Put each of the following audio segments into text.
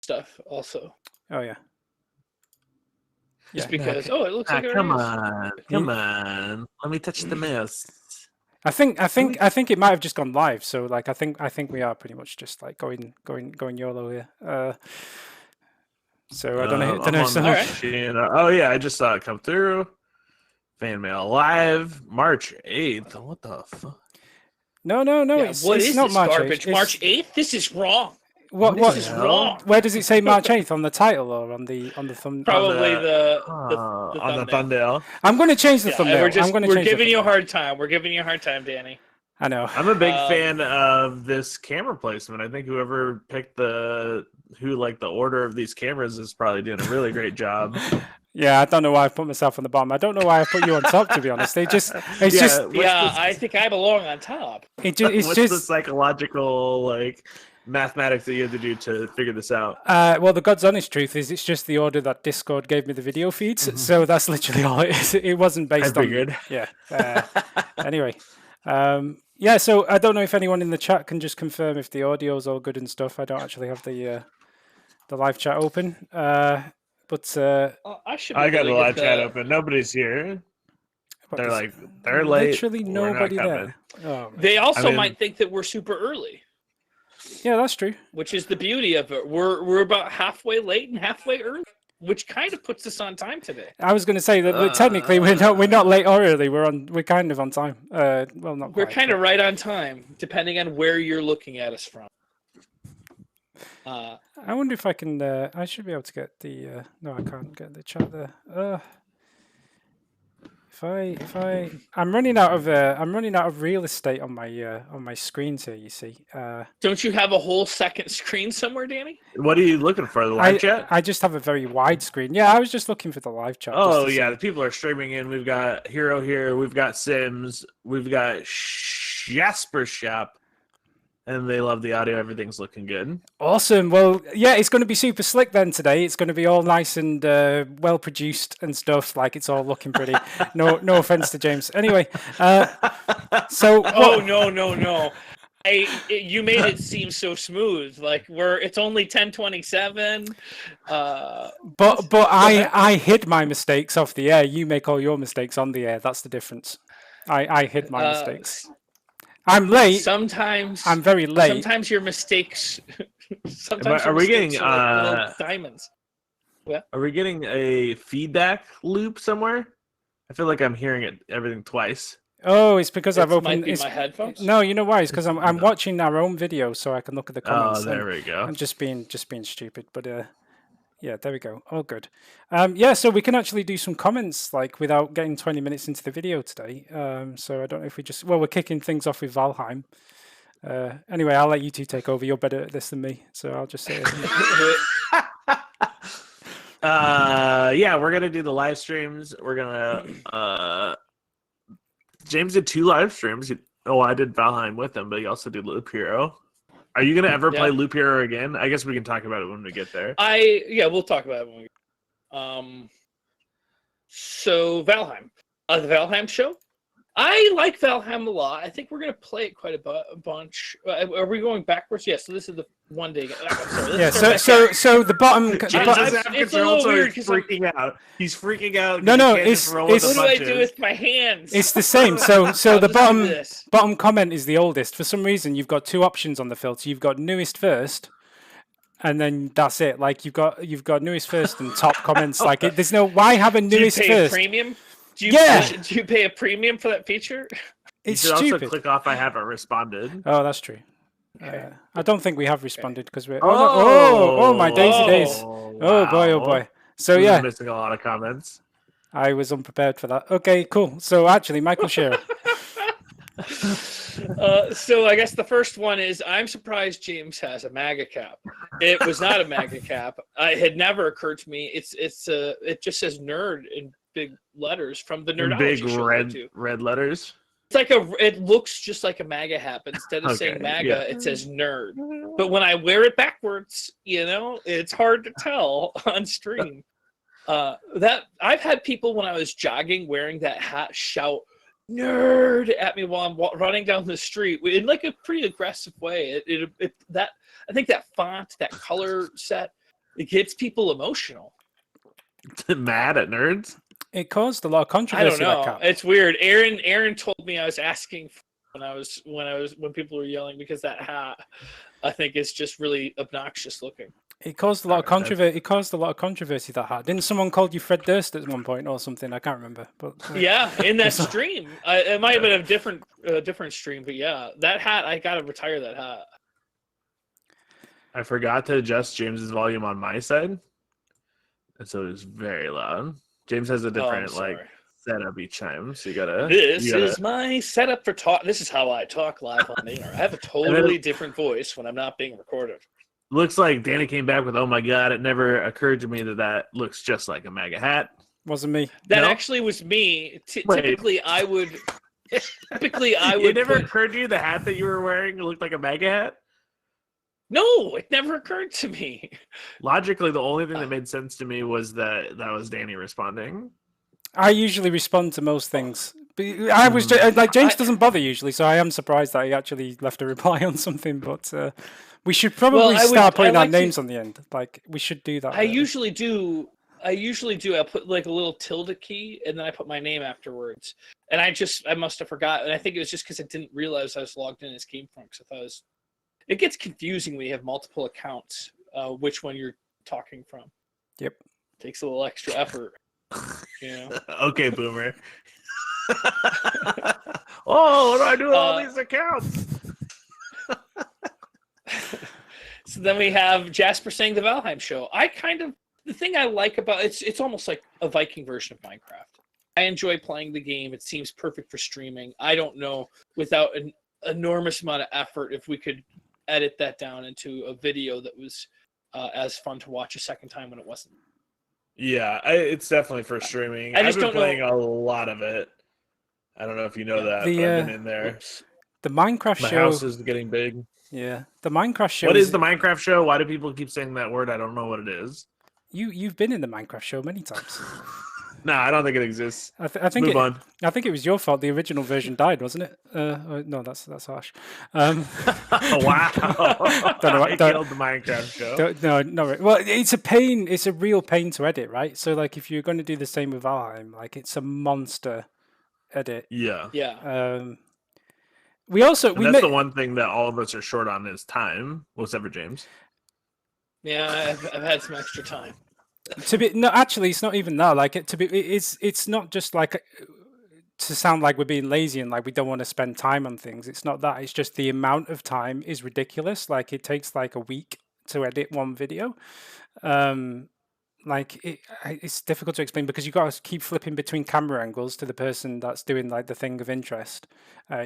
stuff also. Oh yeah. Just because, it looks like it come already is. on. Let me touch the mouse. I think it might have just gone live. So like I think we are pretty much just like going YOLO here. So I don't know. Oh yeah, I just saw it come through. Fan mail live, March 8th. What the fuck? No. Yeah, It's what is not this March garbage? 8th. March 8th? This is wrong. What This is wrong. Where does it say March 8th on the title or on the thumbnail? Probably the thumbnail. I'm going to change the thumbnail. We're giving you a hard time. We're giving you a hard time, Danny. I know. I'm a big fan of this camera placement. I think whoever picked the order of these cameras is probably doing a really great job. Yeah, I don't know why I put myself on the bottom. I don't know why I put you on top, to be honest. I think I belong on top. What's the psychological mathematics that you had to do to figure this out? Well, the God's honest truth is it's just the order that Discord gave me the video feeds. Mm-hmm. So that's literally all it is. It wasn't based on. Yeah. Anyway. Yeah, so I don't know if anyone in the chat can just confirm if the audio's all good and stuff. I don't actually have the live chat open. I got the live chat open. Nobody's here. They're late. Literally nobody there. Oh, they also might think that we're super early. Yeah, that's true. Which is the beauty of it. We're about halfway late and halfway early, which kind of puts us on time today. I was going to say that technically we're not late or early. We're kind of on time. Well, not. We're kind of right on time, depending on where you're looking at us from. I wonder if I can. I should be able to get the. No, I can't get the chat there. I'm running out of real estate on my screens here. You see. Don't you have a whole second screen somewhere, Danny? What are you looking for? The live chat? I just have a very wide screen. Yeah, I was just looking for the live chat. Oh yeah, the people are streaming in. We've got Hero here. We've got Sims. We've got Jasper Shop. And they love the audio. Everything's looking good. Awesome. Well, yeah, it's going to be super slick then today. It's going to be all nice and well produced and stuff. Like it's all looking pretty. No offense to James. Anyway, so. No. You made it seem so smooth. Like it's only 10:27. But I hid my mistakes off the air. You make all your mistakes on the air. That's the difference. I hid my mistakes. I'm late. Sometimes I'm very late. Sometimes your mistakes. Are we getting diamonds? Yeah. Are we getting a feedback loop somewhere? I feel like I'm hearing everything twice. Oh, it's because I've opened. Might be my headphones. No, you know why? It's because I'm watching our own video, so I can look at the comments. Oh, there we go. I'm just being stupid, but yeah, there we go. All good. Yeah, so we can actually do some comments without getting 20 minutes into the video today. So I don't know if we're kicking things off with Valheim. Anyway, I'll let you two take over. You're better at this than me, so I'll just say it. Yeah, we're gonna do the live streams. We're gonna James did 2 live streams. I did Valheim with him, but he also did Loop Hero. Are you gonna ever play Loop Hero again? I guess we can talk about it when we get there. We'll talk about it when we get So Valheim. The Valheim show? I like Valheim a lot. I think we're gonna play it quite a bunch. Are we going backwards? Yeah, so this is the one day. So the bottom. It's a little weird because he's freaking out. He's freaking out. No, it's what do I do with my hands? It's the same. So the bottom comment is the oldest. For some reason, you've got 2 options on the filter. You've got newest first, and then that's it. Like you've got newest first and top comments. There's no why have a newest do you pay first. A premium? Do you pay a premium for that feature? It's you should stupid. also click off I haven't responded. Oh, that's true. Okay. I don't think we have responded because we're. My daisy days. Wow. Oh boy. So We're missing a lot of comments. I was unprepared for that. Okay, cool. So actually, Michael Shearer. So I guess the first one is I'm surprised James has a MAGA cap. It was not a MAGA cap. It had never occurred to me. It just says nerd in big letters from the Nerdology big red letters. It's it looks just like a MAGA hat, but instead of saying MAGA, it says nerd. But when I wear it backwards, it's hard to tell on stream. That I've had people when I was jogging wearing that hat shout "nerd" at me while I'm running down the street in a pretty aggressive way. I think that font, that color set, It gets people emotional. Mad at nerds. It caused a lot of controversy. I don't know. It's weird. Aaron told me I was asking when people were yelling because that hat, I think, is just really obnoxious looking. It caused a lot of controversy. It caused a lot of controversy, that hat. Didn't someone call you Fred Durst at one point or something? I can't remember. But yeah, in that stream, it might have been a different stream, but yeah, that hat, I gotta retire that hat. I forgot to adjust James's volume on my side, and so it was very loud. James has a different setup each time, so you gotta. This is my setup for talk. This is how I talk live on the air. I have a totally different voice when I'm not being recorded. Looks like Danny came back with, "Oh my god!" It never occurred to me that looks just like a MAGA hat. Wasn't me. That actually was me. Typically, I would. It never occurred to you the hat that you were wearing looked like a MAGA hat? No, it never occurred to me. Logically, the only thing that made sense to me was that was Danny responding. I usually respond to most things. But I was like, James doesn't bother usually, so I am surprised that he actually left a reply on something. But we should probably start putting our names on the end. Like, we should do that. I usually do. I put like a little tilde key, and then I put my name afterwards. And I must have forgot. And I think it was just because I didn't realize I was logged in as GameFront. So I thought it gets confusing when you have multiple accounts, which one you're talking from. Yep. Takes a little extra effort. Okay, Boomer. What do I do with all these accounts? So then we have Jasper saying the Valheim show. The thing I like about it's almost like a Viking version of Minecraft. I enjoy playing the game. It seems perfect for streaming. I don't know, without an enormous amount of effort, if we could edit that down into a video that was as fun to watch a second time when it wasn't. Yeah, it's definitely for streaming. I've been playing a lot of it. I don't know if you know that, but I've been in there. The Minecraft show. My house is getting big. Yeah, the Minecraft show. What is the Minecraft show? Why do people keep saying that word? I don't know what it is. You've been in the Minecraft show many times. No, I don't think it exists. I think it was your fault. The original version died, wasn't it? No, that's harsh. Wow! I killed the Minecraft show. No. Well, it's a pain. It's a real pain to edit, right? So, like, if you're going to do the same with Valheim, like, it's a monster edit. Yeah. That's the one thing that all of us are short on is time. Except for James. Yeah, I've had some extra time. Actually, it's not even that. Like, it's not just like to sound like we're being lazy and like we don't want to spend time on things. It's not that. It's just the amount of time is ridiculous. Like, it takes like a week to edit one video. It's difficult to explain because you got to keep flipping between camera angles to the person that's doing like the thing of interest.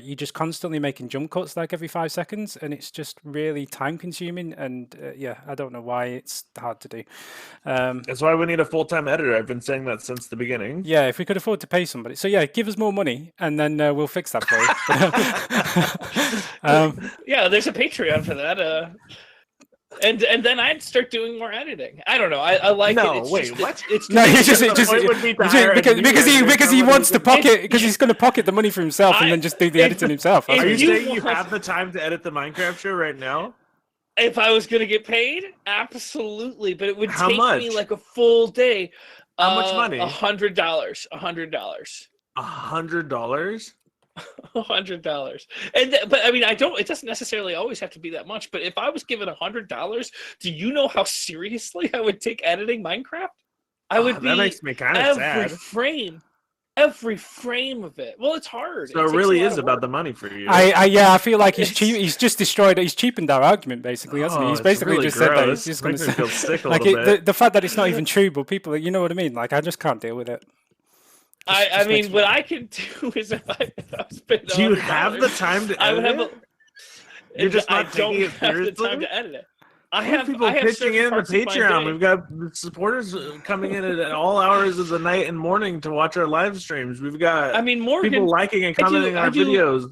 You're just constantly making jump cuts like every 5 seconds, and it's just really time consuming. And I don't know why it's hard to do. That's why we need a full-time editor. I've been saying that since the beginning. Yeah, if we could afford to pay somebody. So give us more money, and then we'll fix that for you. There's a Patreon for that. And then I'd start doing more editing. I don't know. I like it. It's wait, what? It's because he wants to pocket because he's going to pocket the money for himself and then just do the editing himself. Are you saying you have the time to edit the Minecraft show right now? If I was going to get paid, absolutely. But it would take me like a full day. How much money? $100. $100. $100? $100. But I mean, it doesn't necessarily always have to be that much, but if I was given $100, do you know how seriously I would take editing Minecraft? I would be. That makes me kind of sad. Every frame of it. Well, it's hard. So it really is about the money for you. I feel like he's cheap. He's just destroyed. He's cheapened our argument, basically, hasn't he? He's basically really just said that. He's just going to feel sick a little bit. The fact that it's not even true, but people, you know what I mean? Like, I just can't deal with it. I mean, what I can do is if I spend $100, do you have the time to edit it? You're just not taking it seriously? The time to edit it. I have people pitching in the Patreon. We've got supporters coming in at all hours of the night and morning to watch our live streams. We've got Morgan, people liking and commenting on our videos.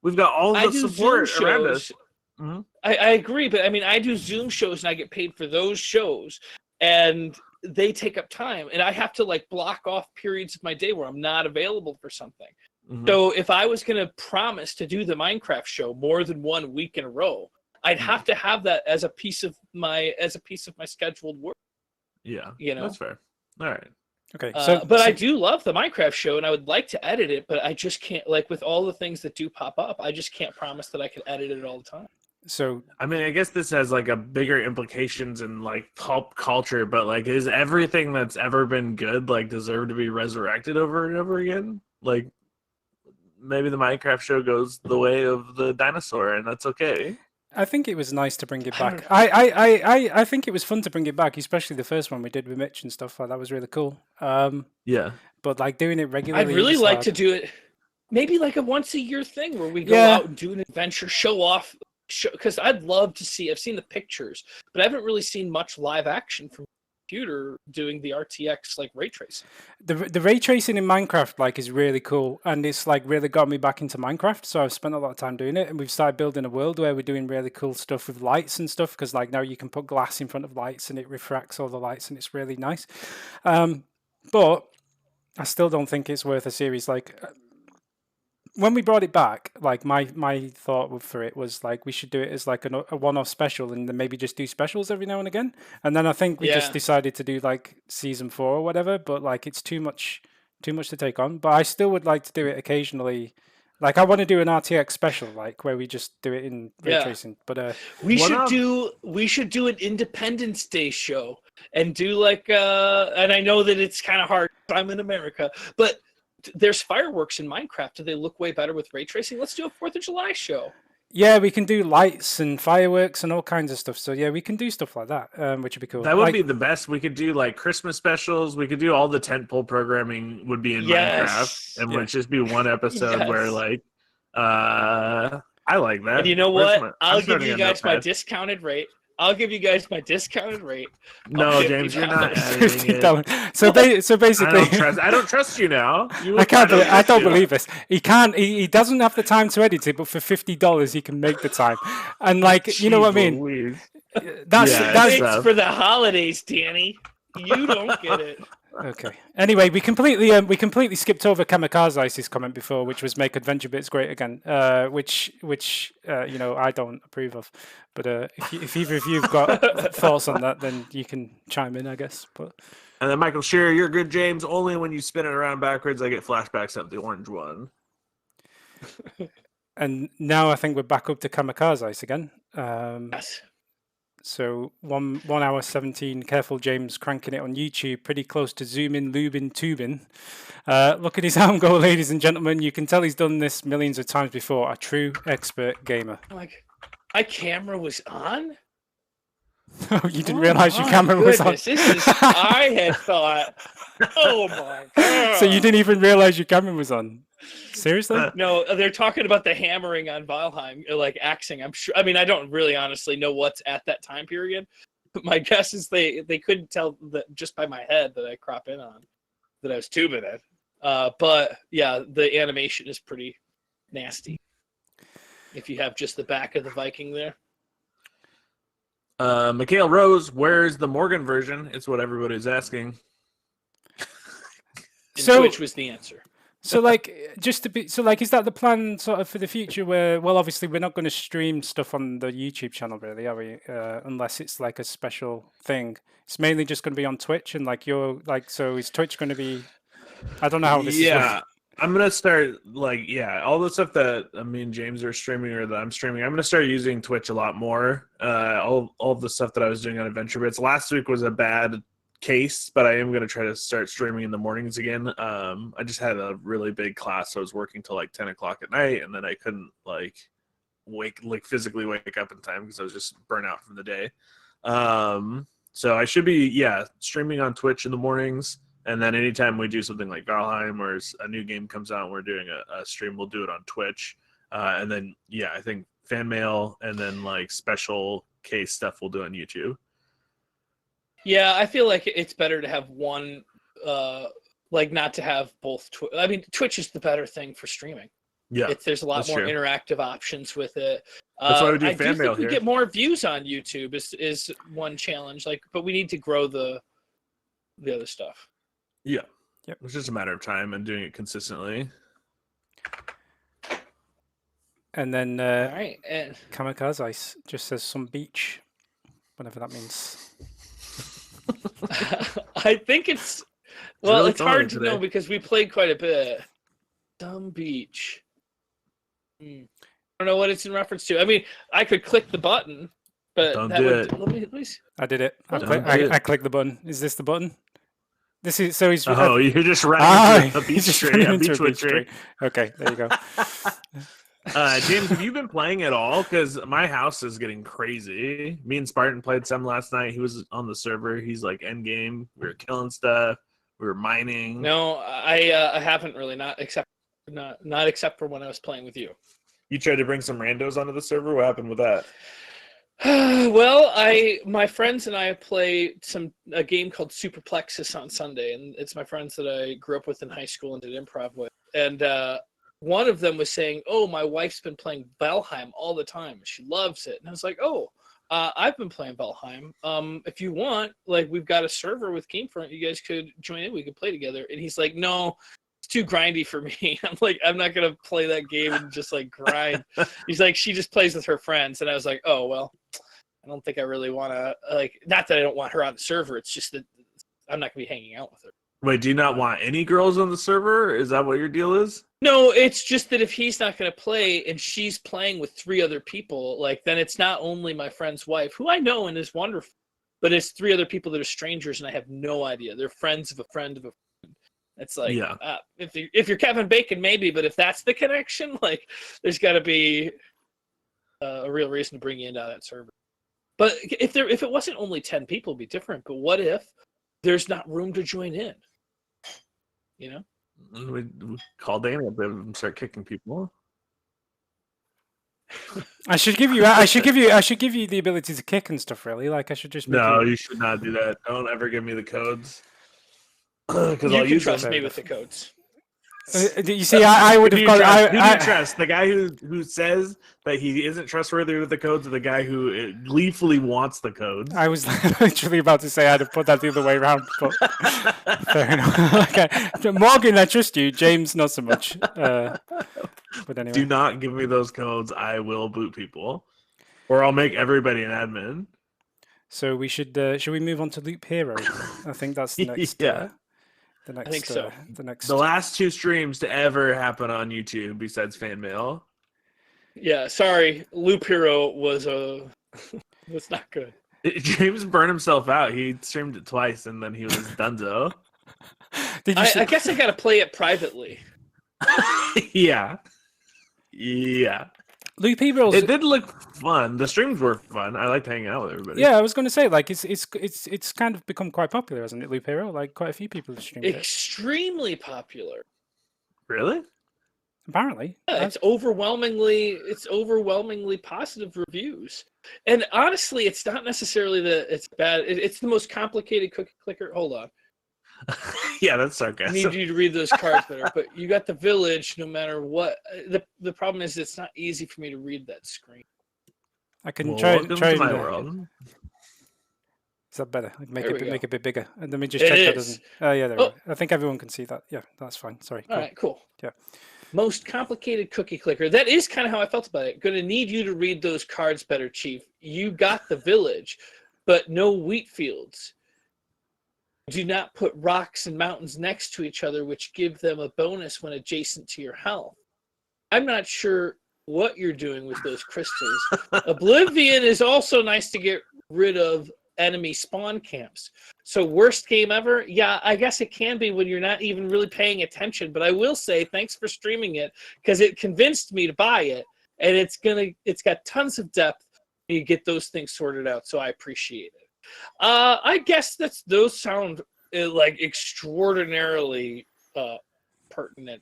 We've got all the support around us. Mm-hmm. I agree, but I mean, I do Zoom shows and I get paid for those shows, and they take up time, and I have to like block off periods of my day where I'm not available for something. Mm-hmm. So if I was going to promise to do the Minecraft show more than 1 week in a row, I'd have to have that as a piece of my scheduled work. Yeah, that's fair. All right. Okay, but I do love the Minecraft show, and I would like to edit it, but I just can't. Like with all the things that do pop up, I just can't promise that I can edit it all the time. So I mean, I guess this has like a bigger implications in like pop culture, but like, is everything that's ever been good like deserve to be resurrected over and over again? Like, maybe the Minecraft show goes the way of the dinosaur, and that's okay. I think it was nice to bring it back. I think it was fun to bring it back, especially the first one we did with Mitch and stuff. Like that was really cool. Yeah, but like doing it regularly, I'd really like to do it. Maybe like a once a year thing where we go out and do an adventure, show off. Because I'd love to see. I've seen the pictures, but I haven't really seen much live action from computer doing the RTX like ray tracing. The ray tracing in Minecraft like is really cool, and it's like really got me back into Minecraft. So I've spent a lot of time doing it, and we've started building a world where we're doing really cool stuff with lights and stuff. Because like now you can put glass in front of lights, and it refracts all the lights, and it's really nice. But I still don't think it's worth a series. Like when we brought it back, like my thought for it was like we should do it as like a one-off special, and then maybe just do specials every now and again. And then I think we just decided to do like season 4 or whatever. But like it's too much to take on. But I still would like to do it occasionally. Like I want to do an RTX special, like where we just do it in ray tracing. But we should do an Independence Day show and do like and I know that it's kind of hard. I'm in America, but there's fireworks in Minecraft. Do they look way better with ray tracing? Let's do a 4th of July show. Yeah, we can do lights and fireworks and all kinds of stuff. So yeah, we can do stuff like that, which would be cool. That would be the best. We could do like Christmas specials. We could do all the tentpole programming would be in Minecraft, and would just be one episode where like, I like that. And you know what? I'll give you guys my discounted rate. No, James, you're not editing it. So basically, I don't trust you now. I don't believe this. He can't. He doesn't have the time to edit it, but for $50, he can make the time. And like, you know what I mean? Louise. That's for the holidays, Danny. You don't get it. Okay. Anyway, we completely skipped over Kamikaze Ice's comment before, which was make adventure bits great again, which I don't approve of. But if either of you've got thoughts on that, then you can chime in, I guess. But and then Michael Shearer, you're good, James. Only when you spin it around backwards, I get flashbacks of the orange one. And now I think we're back up to Kamikaze Ice again. Yes. So 1 hour 17. Careful, James, cranking it on YouTube, pretty close to zooming, lubing, tubing. Look at his arm go, ladies and gentlemen. You can tell he's done this millions of times before. A true expert gamer. Like, my camera was on. Oh, you didn't realize your camera was on. I had thought. Oh my god! So you didn't even realize your camera was on. Seriously? No, they're talking about the hammering on Valheim, like axing. I'm sure. I mean, I don't really honestly know what's at that time period, but my guess is they couldn't tell that just by my head that I crop in on that I was tubing it. But yeah, the animation is pretty nasty. If you have just the back of the Viking there. Mikhail Rose, where's the Morgan version? It's what everybody's asking. Twitch was the answer. So like, is that the plan sort of for the future where, well, obviously we're not going to stream stuff on the YouTube channel really, are we? Unless it's like a special thing. It's mainly just going to be on Twitch, and like so is Twitch going to be, I don't know how this is. Yeah, I'm going to start all the stuff that me and James are streaming or that I'm streaming, I'm going to start using Twitch a lot more. All the stuff that I was doing on Adventure Bits. Last week was a bad case, but I am going to try to start streaming in the mornings again. I just had a really big class, so I was working till like 10 o'clock at night, and then I couldn't physically wake up in time because I was just burnt out from the day. So I should be streaming on Twitch in the mornings, and then anytime we do something like Valheim or a new game comes out and we're doing a stream, we'll do it on Twitch. And then I think fan mail and then like special case stuff we'll do on YouTube. Yeah, I feel like it's better to have one, not to have both. I mean, Twitch is the better thing for streaming. Yeah, there's a lot more interactive options with it. That's why we do fan mail here. We get more views on YouTube is one challenge. But we need to grow the other stuff. Yeah, it's just a matter of time and doing it consistently. And then all right, and Kamikaze Ice just says some beach, whatever that means. I think it's really it's hard to today. know because we played quite a bit. Some beach. I don't know what it's in reference to. I mean, I could click the button, but Don't that do would. it. Let me see. I did it. I clicked the button. Is this the button? This is so he's. Oh, you're just running into a beach tree. A beechwood tree. Okay, there you go. James, have you been playing at all? Because my house is getting crazy. Me and Spartan played some last night. He was on the server. He's like end game. We were killing stuff. We were mining. No, I haven't really, not except for when I was playing with you. You tried to bring some randos onto the server. What happened with that? Well, my friends and I play a game called Superplexus on Sunday, and it's my friends that I grew up with in high school and did improv with. And one of them was saying, "Oh, my wife's been playing Valheim all the time. She loves it." And I was like, "Oh, I've been playing Valheim. If you want, like, we've got a server with GameFront. You guys could join in. We could play together." And he's like, "No, it's too grindy for me." I'm like, "I'm not gonna play that game and just like grind." He's like, "She just plays with her friends." And I was like, "Oh well, I don't think I really want to, like, not that I don't want her on the server. It's just that I'm not gonna be hanging out with her." Wait, do you not want any girls on the server? Is that what your deal is? No, it's just that if he's not going to play and she's playing with 3 other people, like, then it's not only my friend's wife, who I know and is wonderful, but it's 3 other people that are strangers and I have no idea. They're friends of a friend of a friend. It's like, yeah. If you're Kevin Bacon, maybe, but if that's the connection, like, there's got to be a real reason to bring you into that server. But if it wasn't only 10 people, it'd be different. But what if there's not room to join in? You know? We call Danny up and start kicking people. I should give you the ability to kick and stuff. Really, like I should just. You should not do that. Don't ever give me the codes. Because I'll use trust me with the codes. You see, I would have got. Who do you trust? The guy who says that he isn't trustworthy with the codes, or the guy who gleefully wants the codes? I was literally about to say I'd have put that the other way around, but fair enough. Okay, Morgan, I trust you. James, not so much. But anyway, do not give me those codes. I will boot people, or I'll make everybody an admin. So we should we move on to Loop Hero? I think that's the next. Yeah. I think so. The last 2 streams to ever happen on YouTube besides fan mail. Yeah, sorry, Loop Hero was not good. James burned himself out. He streamed it twice and then he was donezo. I guess I gotta play it privately. Yeah. Loop Hero. It did look fun. The streams were fun. I liked hanging out with everybody. Yeah, I was going to say, like, it's kind of become quite popular, hasn't it, Loop Hero? Like, quite a few people have streamed it. Extremely popular. Really? Apparently. Yeah, it's overwhelmingly positive reviews. And honestly, it's not necessarily that it's bad. It's the most complicated cookie clicker. Hold on. Yeah, that's sarcasm. I need you to read those cards better. But you got the village no matter what. The problem is it's not easy for me to read that screen. I can try my world. Is that better? Make it a bit bigger. And let me just check that doesn't. Oh yeah, there we go. I think everyone can see that. Yeah, that's fine. Sorry. All right, cool. Yeah. Most complicated cookie clicker. That is kind of how I felt about it. Going to need you to read those cards better, Chief. You got the village, but no wheat fields. Do not put rocks and mountains next to each other, which give them a bonus when adjacent to your health. I'm not sure what you're doing with those crystals. Oblivion is also nice to get rid of enemy spawn camps. So worst game ever? Yeah, I guess it can be when you're not even really paying attention. But I will say thanks for streaming it because it convinced me to buy it, and it's got tons of depth. You get those things sorted out, so I appreciate it. I guess those sound like extraordinarily pertinent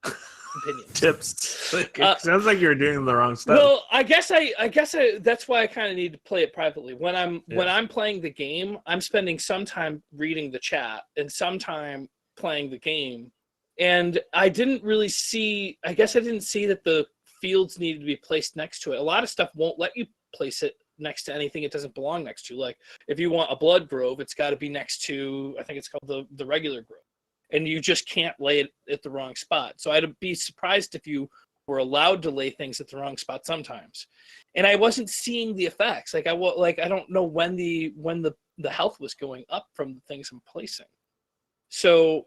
opinions. Tips. It sounds like you're doing the wrong stuff. Well, I guess that's why I kind of need to play it privately. When I'm playing the game, I'm spending some time reading the chat and some time playing the game. And I didn't see that the fields needed to be placed next to it. A lot of stuff won't let you place it next to anything it doesn't belong next to. Like if you want a blood grove, it's got to be next to, I think it's called the regular grove, and you just can't lay it at the wrong spot. So I'd be surprised if you were allowed to lay things at the wrong spot sometimes, and I wasn't seeing the effects. Like I don't know when the health was going up from the things I'm placing. So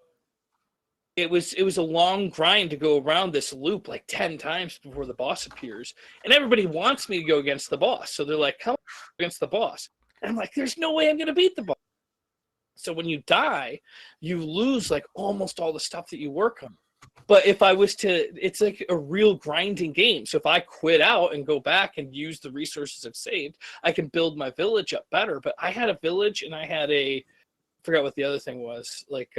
it was a long grind to go around this loop like 10 times before the boss appears, and everybody wants me to go against the boss. So they're like, "Come against the boss," and I'm like, "There's no way I'm gonna beat the boss." So when you die, you lose like almost all the stuff that you work on. But if I was to, it's like a real grinding game. So if I quit out and go back and use the resources I've saved, I can build my village up better. But I had a village and I had I forgot what the other thing was. Like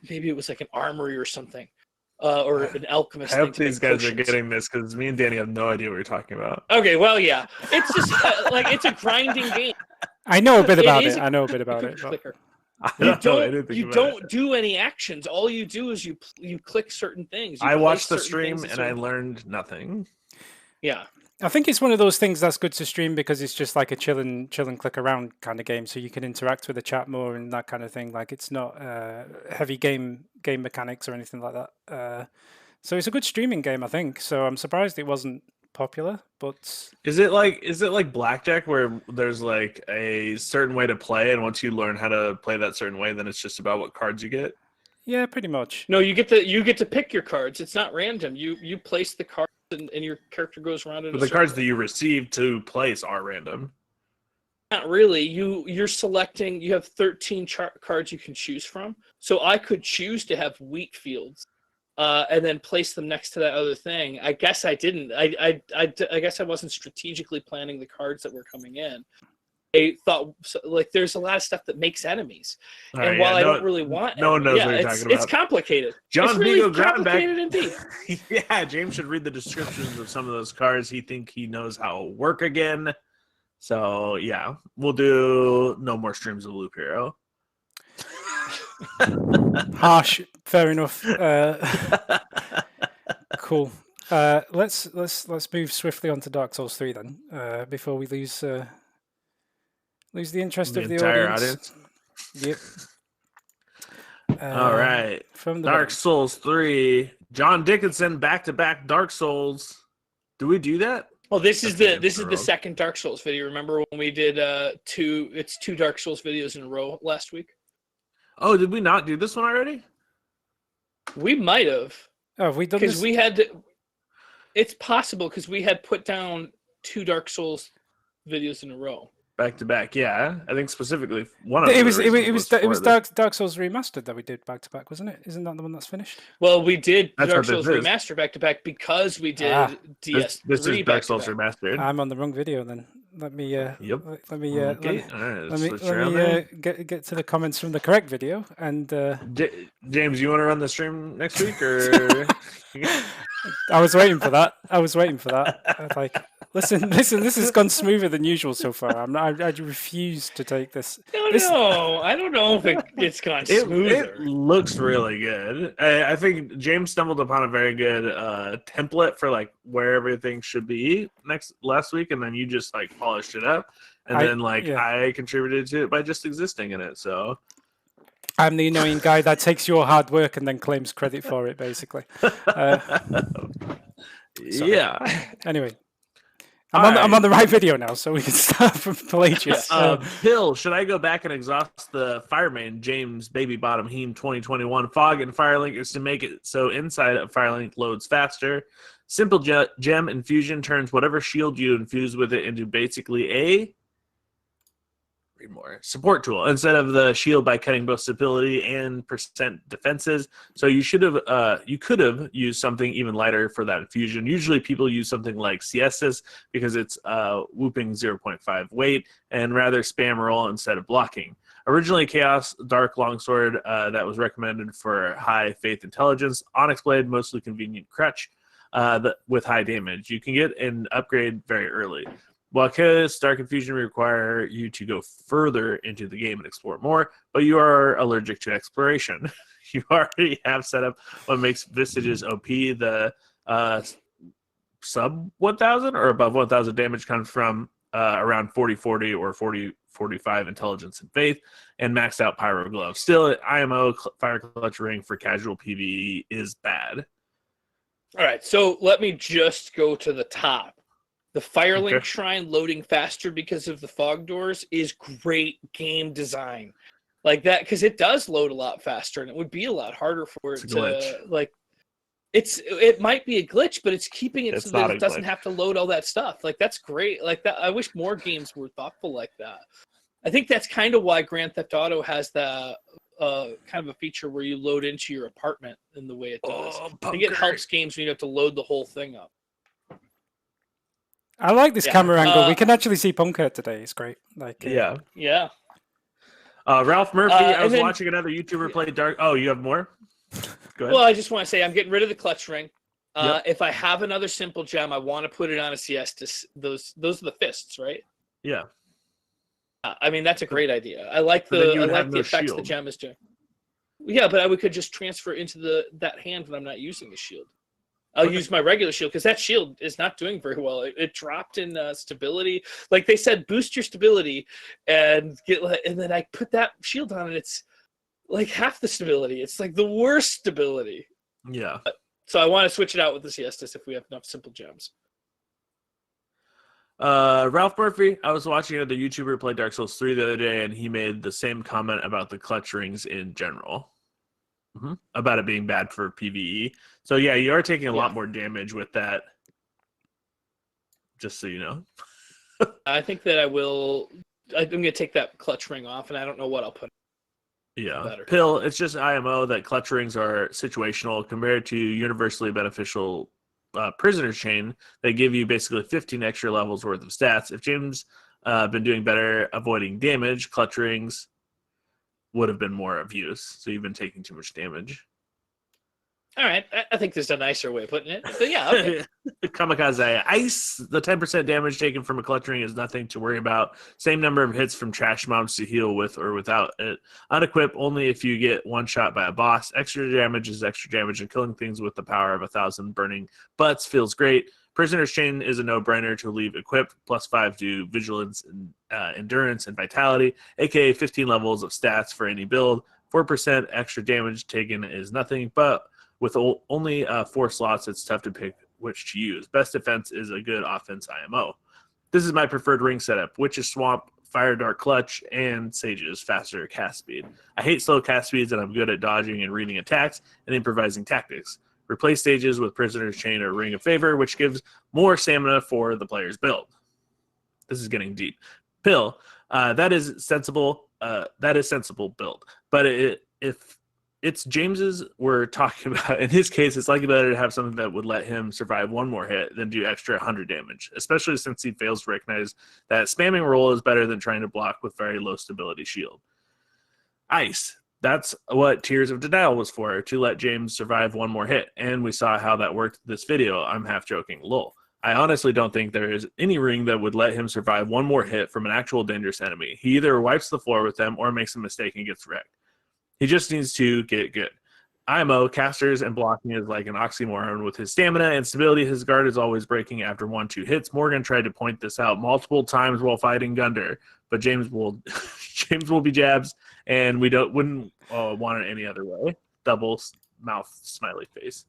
maybe it was like an armory or something. Or an alchemist. I hope these guys are getting this because me and Danny have no idea what you're talking about. Okay, well, yeah. It's just like it's a grinding game. I know a bit about it. I know a bit about it. You don't do any actions. All you do is you click certain things. I watched the stream and I learned nothing. Yeah. I think it's one of those things that's good to stream because it's just like a chill and click around kind of game, so you can interact with the chat more and that kind of thing. Like it's not heavy game mechanics or anything like that. So it's a good streaming game, I think. So I'm surprised it wasn't popular. But is it like blackjack where there's like a certain way to play, and once you learn how to play that certain way, then it's just about what cards you get? Yeah, pretty much. No, you get to pick your cards. It's not random. You place the cards and your character goes around. But the cards that you receive to place are random. Not really. You're selecting. You have 13 cards you can choose from. So I could choose to have wheat fields, and then place them next to that other thing. I guess I didn't. I guess I wasn't strategically planning the cards that were coming in. I thought like there's a lot of stuff that makes enemies, and while I don't really want, no one knows what you're talking about. It's complicated. John it's really complicated indeed. Yeah, James should read the descriptions of some of those cards. He knows how to work again. So yeah, we'll do no more streams of Loop Hero. Harsh, fair enough. Cool. Let's move swiftly on to Dark Souls 3 then, before we lose the interest of the audience. Yep. All right. From the Dark Souls 3, John Dickinson back-to-back Dark Souls. Do we do that? Well, this is the second Dark Souls video. Remember when we did two Dark Souls videos in a row last week? Oh, did we not do this one already? We might have. Oh, have we done this? Because we had to, it's possible because we had put down 2 Dark Souls videos in a row. Back to back, yeah. I think specifically one of it was Dark Souls Remastered that we did back to back, wasn't it? Isn't that the one that's finished? Well, we did Dark Souls Remastered back to back because we did DS3. This is Dark Souls Remastered. I'm on the wrong video then. Let me get to the comments from the correct video and James, you want to run the stream next week or? I was waiting for that. I was like, listen, this has gone smoother than usual so far. I refuse to take this. No, I don't know if it's gone smoother. It looks really good. I think James stumbled upon a very good template for like where everything should be last week, and then you just like polished it up, and I contributed to it by just existing in it. So I'm the annoying guy that takes your hard work and then claims credit for it, basically. Yeah. Anyway. I'm on the right video now, so we can start from Pelagius. Bill, should I go back and exhaust the Fireman James Baby Bottom Heme 2021 fog and Firelink is to make it so inside of Firelink loads faster. Simple gem infusion turns whatever shield you infuse with it into basically a support tool instead of the shield by cutting both stability and percent defenses. So you could have used something even lighter for that infusion. Usually people use something like Siestas because it's whooping 0.5 weight and rather spam roll instead of blocking. Originally Chaos Dark Longsword that was recommended for high faith intelligence. Onyx Blade, mostly convenient crutch with high damage. You can get an upgrade very early. While Chaos Dark Infusion require you to go further into the game and explore more, but you are allergic to exploration. You already have set up what makes Vestiges OP. The sub 1,000 or above 1,000 damage comes from around 40-40 or 40-45 intelligence and faith, and maxed out Pyro Glove. Still, IMO Fire Clutch Ring for casual PvE is bad. All right, so let me just go to the top. The Firelink Shrine loading faster because of the fog doors is great game design. Like that, because it does load a lot faster, and it would be a lot harder for it to like. It might be a glitch, but it's keeping it so that it doesn't have to load all that stuff. Like that's great. Like that, I wish more games were thoughtful like that. I think that's kind of why Grand Theft Auto has the kind of a feature where you load into your apartment in the way it does. I think it helps games when you have to load the whole thing up. I like this camera angle. We can actually see Punker today. It's great. Like yeah. Ralph Murphy. I was watching another YouTuber play Dark. Oh, you have more? Go ahead. Well, I just want to say I'm getting rid of the clutch ring. If I have another simple gem, I want to put it on a siesta. Those are the fists, right? Yeah. I mean, that's a great idea. I like the effects the gem is doing. Yeah, but we could just transfer into that hand when I'm not using the shield. I'll use my regular shield because that shield is not doing very well. It dropped in stability. Like they said, boost your stability and then I put that shield on and it's like half the stability. It's like the worst stability. Yeah. So I want to switch it out with the siestas if we have enough simple gems. Ralph Murphy, I was watching another YouTuber play Dark Souls 3 the other day, and he made the same comment about the clutch rings in general. About it being bad for PvE. So yeah, you are taking a lot more damage with that. Just so you know. I think that I'm going to take that clutch ring off, and I don't know what I'll put. Yeah. Pill, it's just IMO that clutch rings are situational compared to universally beneficial prisoner's chain. They give you basically 15 extra levels worth of stats. If James been doing better avoiding damage, clutch rings would have been more of use. So you've been taking too much damage. All right. I think there's a nicer way of putting it. But yeah, okay. Kamikaze Ice. The 10% damage taken from a clutch ring is nothing to worry about. Same number of hits from trash mobs to heal with or without it. Unequip only if you get one shot by a boss. Extra damage is extra damage, and killing things with the power of 1,000 burning butts feels great. Prisoner's Chain is a no-brainer to leave equipped. +5 to vigilance, and endurance, and vitality, aka 15 levels of stats for any build. 4% extra damage taken is nothing, but with only 4 slots, it's tough to pick which to use. Best defense is a good offense IMO. This is my preferred ring setup: Witch's Swamp, Fire Dart Clutch, and Sage's faster cast speed. I hate slow cast speeds, and I'm good at dodging and reading attacks and improvising tactics. Replace Sages with Prisoner's Chain or Ring of Favor, which gives more stamina for the player's build. This is getting deep. Pill, that is sensible. That is sensible build. But if it's James's we're talking about, in his case, it's likely better to have something that would let him survive one more hit than do extra 100 damage, especially since he fails to recognize that spamming roll is better than trying to block with very low stability shield. Ice. That's what Tears of Denial was for, to let James survive one more hit, and we saw how that worked in this video. I'm half joking, lol. I honestly don't think there is any ring that would let him survive one more hit from an actual dangerous enemy. He either wipes the floor with them or makes a mistake and gets wrecked. He just needs to get good. IMO, casters, and blocking is like an oxymoron with his stamina and stability. His guard is always breaking after 1-2 hits. Morgan tried to point this out multiple times while fighting Gunder, but James will be jabs, and we wouldn't want it any other way. Double mouth smiley face.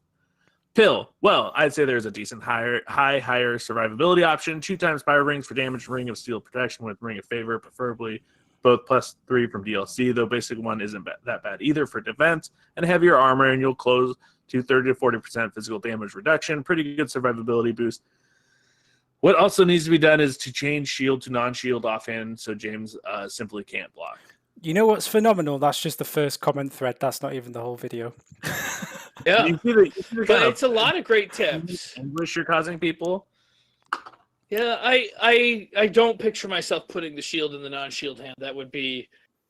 Pill. Well, I'd say there's a decent higher survivability option. 2 times Fire Rings for damage, Ring of Steel protection with Ring of Favor, preferably both +3 from DLC, though basic one isn't that bad either for defense, and heavier armor, and you'll close to 30 to 40% physical damage reduction. Pretty good survivability boost. What also needs to be done is to change shield to non-shield offhand so James simply can't block. You know what's phenomenal? That's just the first comment thread. That's not even the whole video. Yeah, but it's a lot of great tips. English you're causing people. Yeah, I don't picture myself putting the shield in the non-shield hand. That would be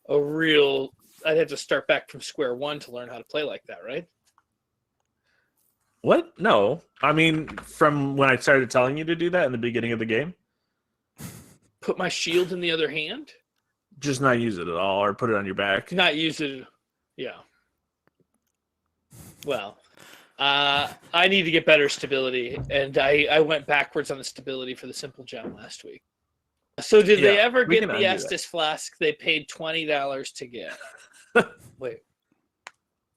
a real... I'd have to start back from square one to learn how to play like that, right? What? No. I mean, from when I started telling you to do that in the beginning of the game. Put my shield in the other hand? Just not use it at all, or put it on your back. Not use it. Yeah. Well, I need to get better stability, and I went backwards on the stability for the simple gem last week. So did they ever get the Estus flask they paid $20 to get? Wait.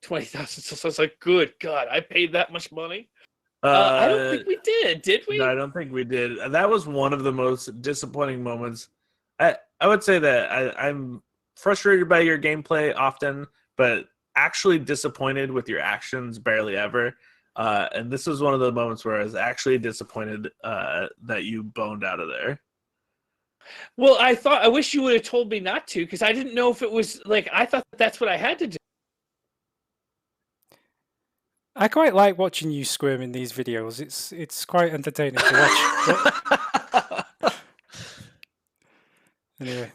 20,000. So I was like, good God, I paid that much money? I don't think we did we? No, I don't think we did. That was one of the most disappointing moments. I would say that I'm frustrated by your gameplay often, but actually disappointed with your actions barely ever. And this was one of the moments where I was actually disappointed that you boned out of there. Well, I wish you would have told me not to, because I didn't know if it was like, I thought that's what I had to do. I quite like watching you squirm in these videos. It's quite entertaining to watch. Anyway.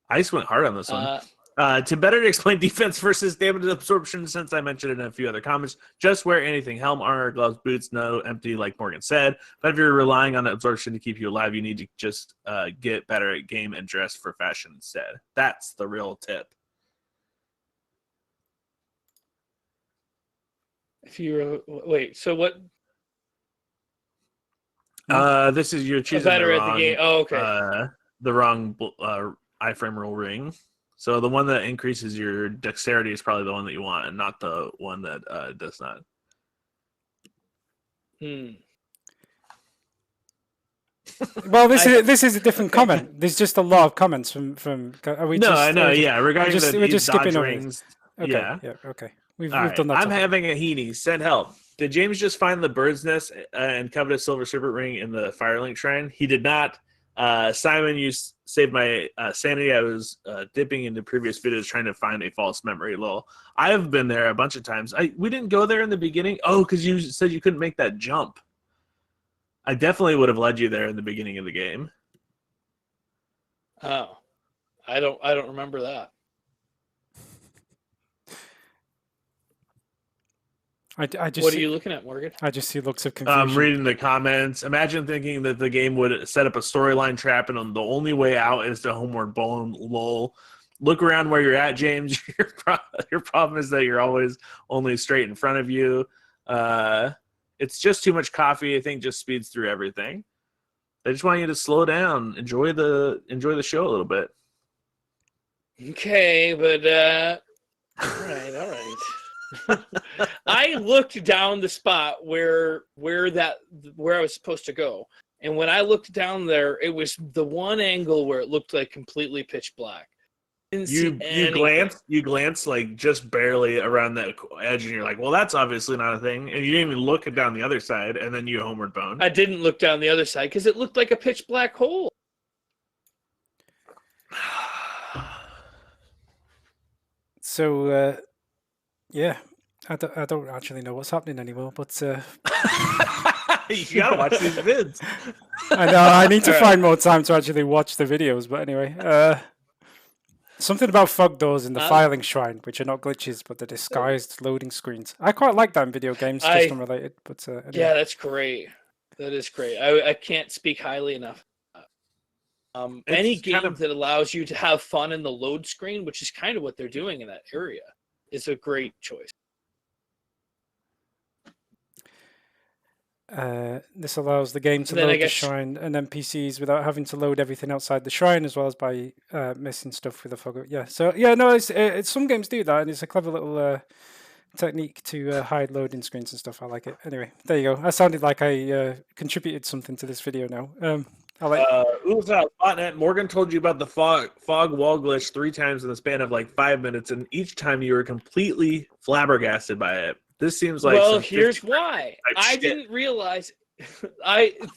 Ice went hard on this one. To better explain defense versus damage absorption, since I mentioned it in a few other comments, just wear anything: helm, armor, gloves, boots, no empty, like Morgan said. But if you're relying on absorption to keep you alive, you need to just get better at game and dress for fashion instead. That's the real tip. If you're wait, so what? This is you're choosing better the at wrong, the game. Oh, okay. The wrong iframe rule ring. So the one that increases your dexterity is probably the one that you want, and not the one that does not. Well, this is a different comment. There's just a lot of comments from. Are we I know. Yeah, regarding we're just skipping over rings. Okay, yeah. Okay. We've Right. done that. I'm having a heenie. Send help. Did James just find the bird's nest and covet a silver serpent ring in the Firelink Shrine? He did not. Simon, you saved my sanity. I was dipping into previous videos trying to find a false memory. Lol. I've been there a bunch of times. We didn't go there in the beginning. Oh, because you said you couldn't make that jump. I definitely would have led you there in the beginning of the game. Oh, I don't remember that. I just what are you looking at, Morgan? I just see looks of confusion. I'm reading the comments. Imagine thinking that the game would set up a storyline trap and the only way out is to homeward bone. Lol. Look around where you're at, James. Your problem is that you're always only straight in front of you. It's just too much coffee. I think just speeds through everything. I just want you to slow down, enjoy the show a little bit. Okay, but all right. I looked down the spot where I was supposed to go, and when I looked down there, it was the one angle where it looked like completely pitch black. You glance like just barely around that edge, and you're like, well, that's obviously not a thing, and you didn't even look down the other side, and then you homeward bone. I didn't look down the other side because it looked like a pitch black hole. So yeah, I don't actually know what's happening anymore, but you gotta watch these vids. I know I need to find more time to actually watch the videos, but anyway, something about fog doors in the filing shrine, which are not glitches, but the disguised loading screens. I quite like that in video games, just unrelated. But anyway. Yeah, that's great. That is great. I can't speak highly enough. Any game that allows you to have fun in the load screen, which is kind of what they're doing in that area, is a great choice. This allows the game to load the shrine and NPCs without having to load everything outside the shrine, as well as by missing stuff with the fog. Yeah, so yeah, no, it's some games do that, and it's a clever little technique to hide loading screens and stuff. I like it. Anyway, there you go. I sounded like I contributed something to this video now. Botnet, Morgan told you about the fog wall glitch 3 times in the span of like 5 minutes, and each time you were completely flabbergasted by it. This seems like here's why. I didn't realize.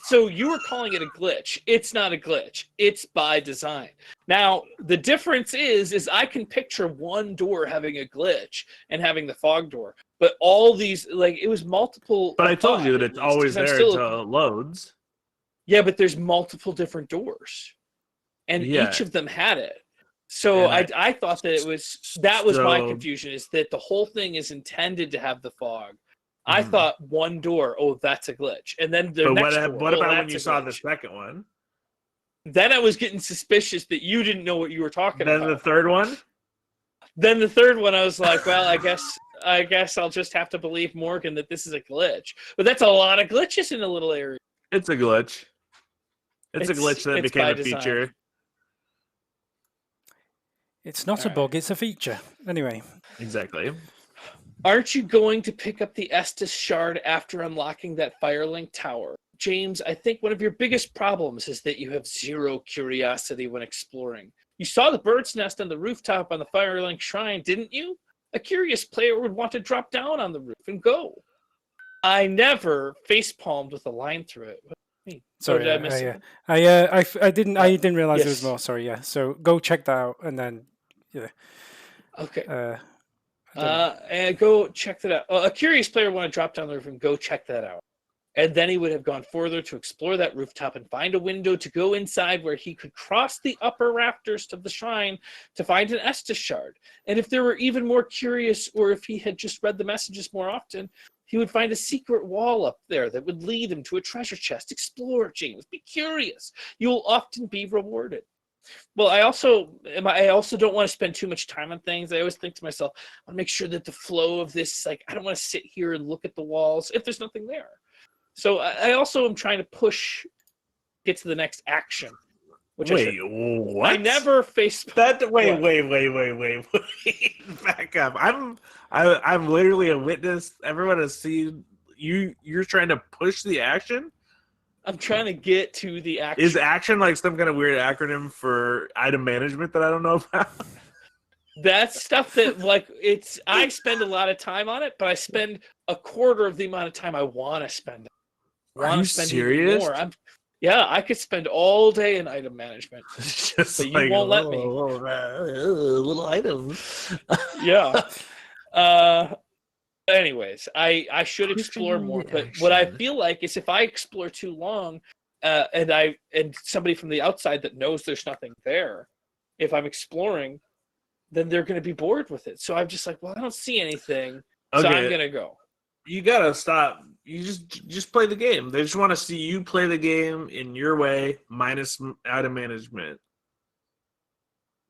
So you were calling it a glitch. It's not a glitch. It's by design. Now the difference is I can picture one door having a glitch and having the fog door, but all these it was multiple. But I told you that it's always there until it loads. Yeah, but there's multiple different doors, and each of them had it. So I thought that was my confusion, is that the whole thing is intended to have the fog. I thought one door, that's a glitch, and then what about when you saw the second one? Then I was getting suspicious that you didn't know what you were talking about. Then the third one? Then the third one, I was like, well, I guess I'll just have to believe Morgan that this is a glitch. But that's a lot of glitches in a little area. It's a glitch. It's a glitch that became a feature. It's not a bug, it's a feature. Anyway. Exactly. Aren't you going to pick up the Estus shard after unlocking that Firelink tower? James, I think one of your biggest problems is that you have zero curiosity when exploring. You saw the bird's nest on the rooftop on the Firelink shrine, didn't you? A curious player would want to drop down on the roof and go. I never facepalmed with a line through it. Sorry, did I miss it? I didn't realize there was Yes. more. Sorry, yeah. So go check that out, and then Okay. And go check that out. A curious player would want to drop down the roof and go check that out. And then he would have gone further to explore that rooftop and find a window to go inside where he could cross the upper rafters of the shrine to find an Estus shard. And if there were even more curious, or if he had just read the messages more often, he would find a secret wall up there that would lead him to a treasure chest. Explore, James. Be curious. You will often be rewarded. Well, I also don't want to spend too much time on things. I always think to myself, I want to make sure that the flow of this, like, I don't want to sit here and look at the walls if there's nothing there. So I also am trying to get to the next action. What? I never faced that. Wait. Back up. I'm literally a witness. Everyone has seen you. You're trying to push the action. I'm trying to get to the action. Is action like some kind of weird acronym for item management that I don't know about? That's stuff that, like, I spend a lot of time on it, but I spend a quarter of the amount of time I want to spend. Are you serious? I could spend all day in item management, just but you won't let me. Little items. Yeah. Anyways, I should explore more, but what I feel like is if I explore too long, and somebody from the outside that knows there's nothing there, if I'm exploring, then they're going to be bored with it. So I'm just like, well, I don't see anything, so I'm going to go. You gotta stop. You just play the game. They just want to see you play the game in your way, minus item management.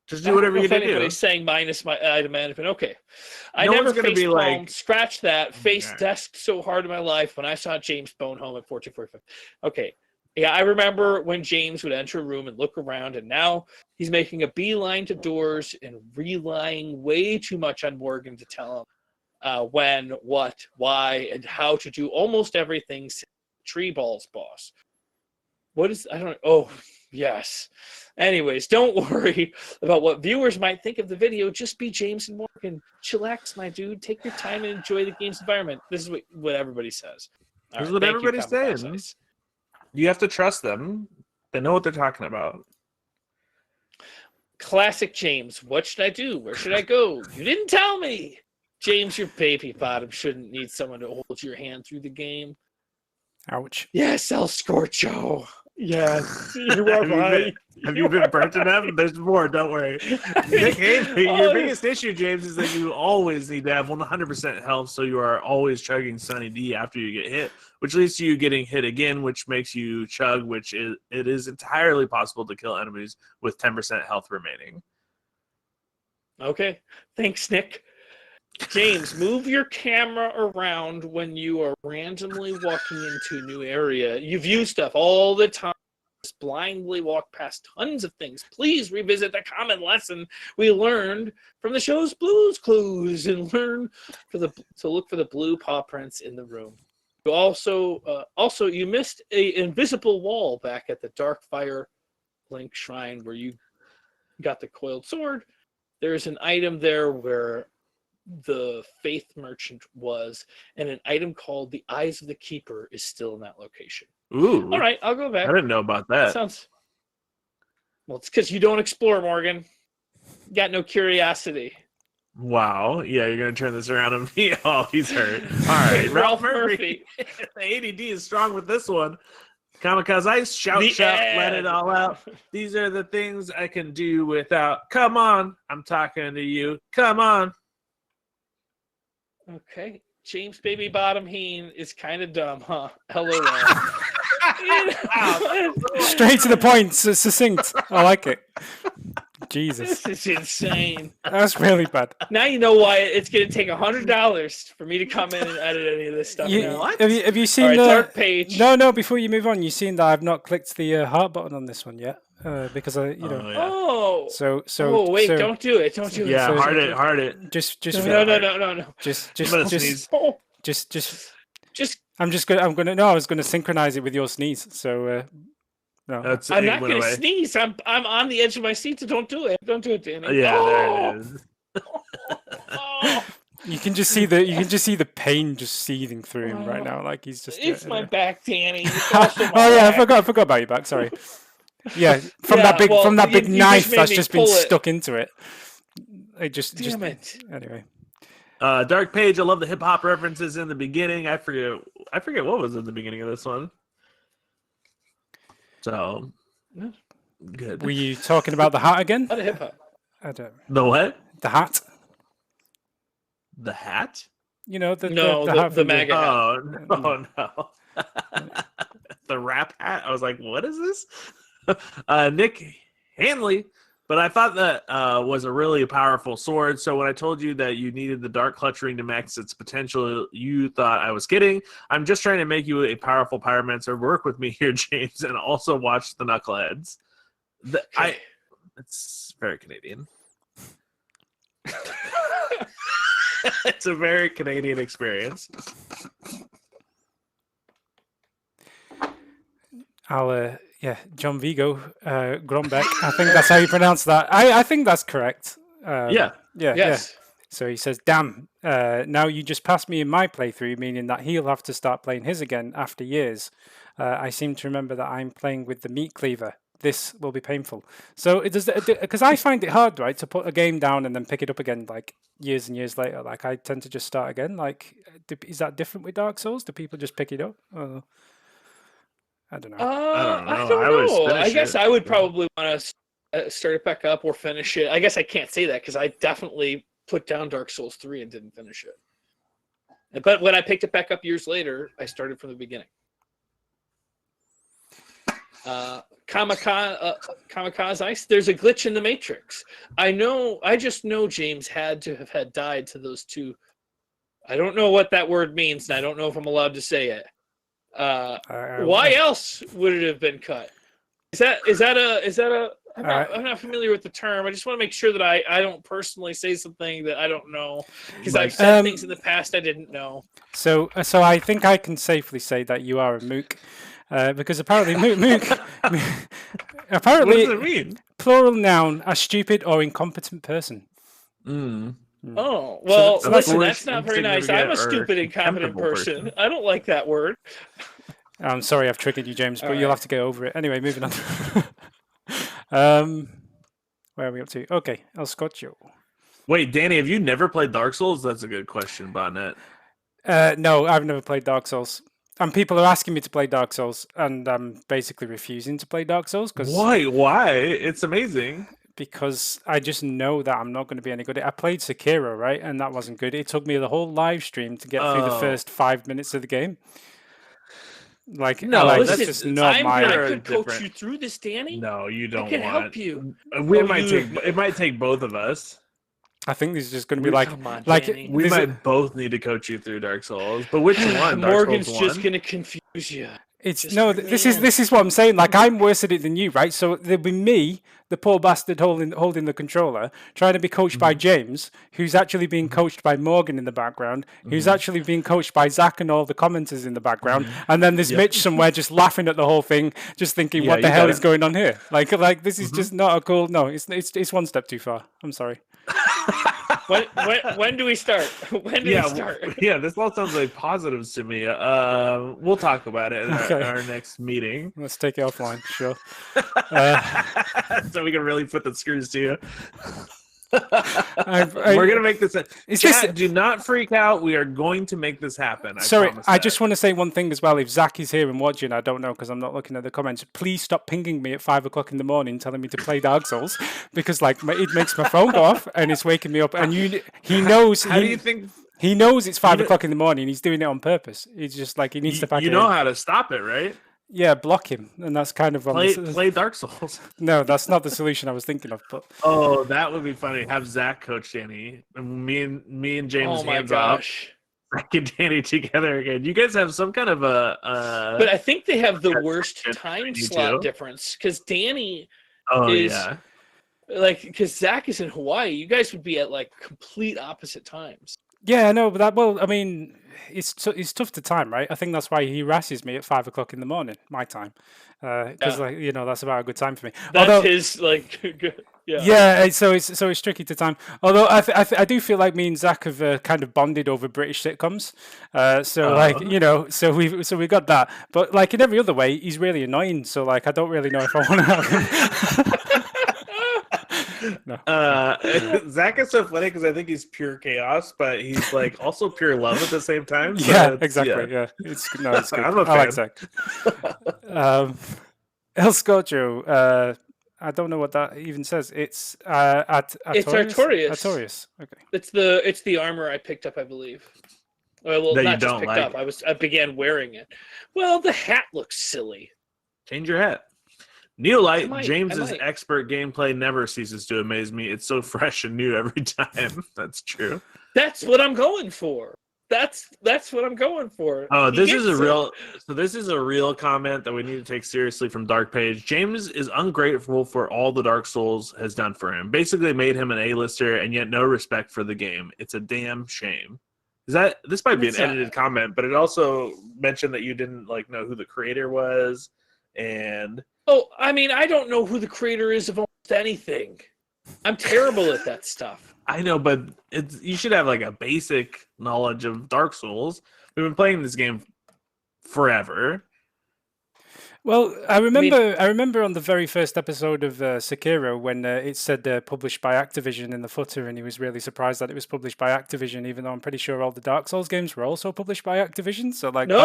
Just do whatever you do. Anybody's saying minus my item management. Okay, I No never one's gonna be like, scratch that face desk so hard in my life when I saw James Bone home at 1445. Okay, yeah, I remember when James would enter a room and look around, and now he's making a beeline to doors and relying way too much on Morgan to tell him when, what, why, and how to do almost everything. Tree Balls boss. What is, I don't know. Oh, yes. Anyways, don't worry about what viewers might think of the video. Just be James and Morgan. Chillax, my dude. Take your time and enjoy the game's environment. This is what everybody says. This is what everybody's saying. You have to trust them. They know what they're talking about. Classic James. What should I do? Where should I go? You didn't tell me. James, your baby bottom shouldn't need someone to hold your hand through the game. Ouch. Yes, El Scorcho. Yes, you are right. Have you been burnt enough? There's more, don't worry. Your biggest issue, James, is that you always need to have 100% health, so you are always chugging Sunny D after you get hit, which leads to you getting hit again, which makes you chug, it is entirely possible to kill enemies with 10% health remaining. Okay, thanks, Nick. James, move your camera around when you are randomly walking into a new area. You view stuff all the time. Just blindly walk past tons of things. Please revisit the common lesson we learned from the show's Blue's Clues and learn to look for the blue paw prints in the room. You also you missed an invisible wall back at the Dark Fire Link Shrine where you got the coiled sword. There's an item there where the Faith Merchant was, and an item called the Eyes of the Keeper is still in that location. Ooh. All right, I'll go back. I didn't know about that. Well, it's because you don't explore, Morgan. You got no curiosity. Wow. Yeah, you're going to turn this around on me. Oh, he's hurt. All right. Ralph Murphy. The ADD is strong with this one. Kamikaze Ice, shout, let it all out. These are the things I can do without. Come on. I'm talking to you. Come on. Okay. James Baby Bottom Heen is kind of dumb, huh? LOL. Straight to the point, succinct. I like it. Jesus. This is insane. That's really bad. Now you know why it's going to take $100 for me to come in and edit any of this stuff now. Have you seen the dark page? No. Before you move on, you've seen that I've not clicked the heart button on this one yet because I, you know. Oh. So. Oh wait! Don't do it! Don't do it! Yeah, So- heart it. Just. No. Just. Just. I'm gonna. No, I was gonna synchronize it with your sneeze. So. No. I'm not gonna sneeze. I'm on the edge of my seat, so don't do it. Don't do it, Danny. Yeah, there it is. You can just see the pain just seething through him right now. Like he's just. It's my back, Danny. It's I forgot about your back. Sorry. Yeah, from that big knife that's just been stuck into it. Damn it. Anyway. Dark Page. I love the hip hop references in the beginning. I forget what was in the beginning of this one. So good. Were you talking about the hat again? Not a hip hop. I don't. The what? The hat. The hat? You know the MAGA hat. Oh no. The rap hat. I was like, what is this? Nick Hanley. But I thought that was a really powerful sword. So when I told you that you needed the Dark Clutch Ring to max its potential, you thought I was kidding. I'm just trying to make you a powerful pyromancer. Work with me here, James, and also watch the Knuckleheads. It's very Canadian. It's a very Canadian experience. John Vigo, Grombeck. I think that's how you pronounce that. I think that's correct. Yeah. So he says, damn, now you just passed me in my playthrough, meaning that he'll have to start playing his again after years. I seem to remember that I'm playing with the meat cleaver. This will be painful. So it does, because I find it hard, right, to put a game down and then pick it up again, like years and years later. Like I tend to just start again. Like, is that different with Dark Souls? Do people just pick it up? I don't know. I don't know. I guess I would probably want to start it back up or finish it. I guess I can't say that because I definitely put down Dark Souls 3 and didn't finish it. But when I picked it back up years later, I started from the beginning. Kamikaze Ice, there's a glitch in the Matrix. I just know James had to have had died to those two. I don't know what that word means, and I don't know if I'm allowed to say it. Why else would it have been cut? Is that a I'm not familiar with the term. I just want to make sure that I don't personally say something that I don't know because I've said things in the past I didn't know. So I think I can safely say that you are a mook, because apparently mook apparently what does it mean? Plural noun, a stupid or incompetent person. Oh, well, So listen, that's not very nice. I'm a stupid, incompetent person. I don't like that word. I'm sorry I've triggered you, James, but you'll have to get over it. Anyway, moving on. Where are we up to? Okay, El Scotcho. Wait, Danny, have you never played Dark Souls? That's a good question, Botnet. No, I've never played Dark Souls. And people are asking me to play Dark Souls, and I'm basically refusing to play Dark Souls. Why? It's amazing. Because I just know that I'm not going to be any good. I played Sekiro, right? And that wasn't good. It took me the whole live stream to get through the first 5 minutes of the game. Like, no, that's just not my... I could coach you through this, Danny. No, you don't. I can help you. It might take both of us. I think this is just going to be we might both need to coach you through Dark Souls. But which one? Morgan's just going to confuse you. This is what I'm saying. Like, I'm worse at it than you, right? So there'll be me, the poor bastard holding the controller, trying to be coached by James, who's actually being coached by Morgan in the background, who's actually being coached by Zach and all the commenters in the background, and then there's Mitch somewhere just laughing at the whole thing, just thinking, what the hell is going on here? Like this is just not a cool. No, it's one step too far. I'm sorry. When do we start? When do we start? Yeah, this all sounds like positives to me. We'll talk about it in our next meeting. Let's take it offline, sure. So we can really put the screws to you. We're gonna make this. Do not freak out. We are going to make this happen. I just want to say one thing as well. If Zach is here and watching, I don't know because I'm not looking at the comments. Please stop pinging me at 5 o'clock in the morning, telling me to play Dark Souls because it makes my phone go off and it's waking me up. And he knows. How do you think? He knows it's 5 o'clock in the morning. He's doing it on purpose. He's just like he needs to pack. You know how to stop it, right? Yeah, block him, and that's kind of play Dark Souls. No, that's not the solution I was thinking of. But that would be funny. Have Zach coach Danny, and me and James hands off. Zach and Danny together again. You guys have some kind of a. But I think they have the worst time slot difference because Danny. Like, because Zach is in Hawaii, you guys would be at like complete opposite times. Yeah, I know, but I mean, it's tough to time, right? I think that's why he harasses me at 5 o'clock in the morning, my time, because like that's about a good time for me. That's his like. Good. Yeah. Yeah, so it's tricky to time. Although I do feel like me and Zach have kind of bonded over British sitcoms. So we got that. But like in every other way, he's really annoying. So like I don't really know if I want to have him. No. Zach is so funny because I think he's pure chaos, but he's like also pure love at the same time. So yeah, exactly. Yeah, it's good. I'm a fan. I like Zach. El Scorcho. I don't know what that even says. It's it's Artorias. Artorias. Okay. It's the armor I picked up, I believe. Well, that not just picked up. I began wearing it. Well, the hat looks silly. Change your hat. Neolite, James's expert gameplay never ceases to amaze me. It's so fresh and new every time. That's true. That's what I'm going for. That's what I'm going for. Oh, this is a real comment that we need to take seriously from Dark Page. James is ungrateful for all the Dark Souls has done for him. Basically made him an A-lister and yet no respect for the game. It's a damn shame. This might be an edited comment, but it also mentioned that you didn't know who the creator was and Oh, I mean, I don't know who the creator is of almost anything. I'm terrible at that stuff. I know, but you should have a basic knowledge of Dark Souls. We've been playing this game forever. Well, I remember on the very first episode of Sekiro when it said published by Activision in the footer, and he was really surprised that it was published by Activision, even though I'm pretty sure all the Dark Souls games were also published by Activision. So no.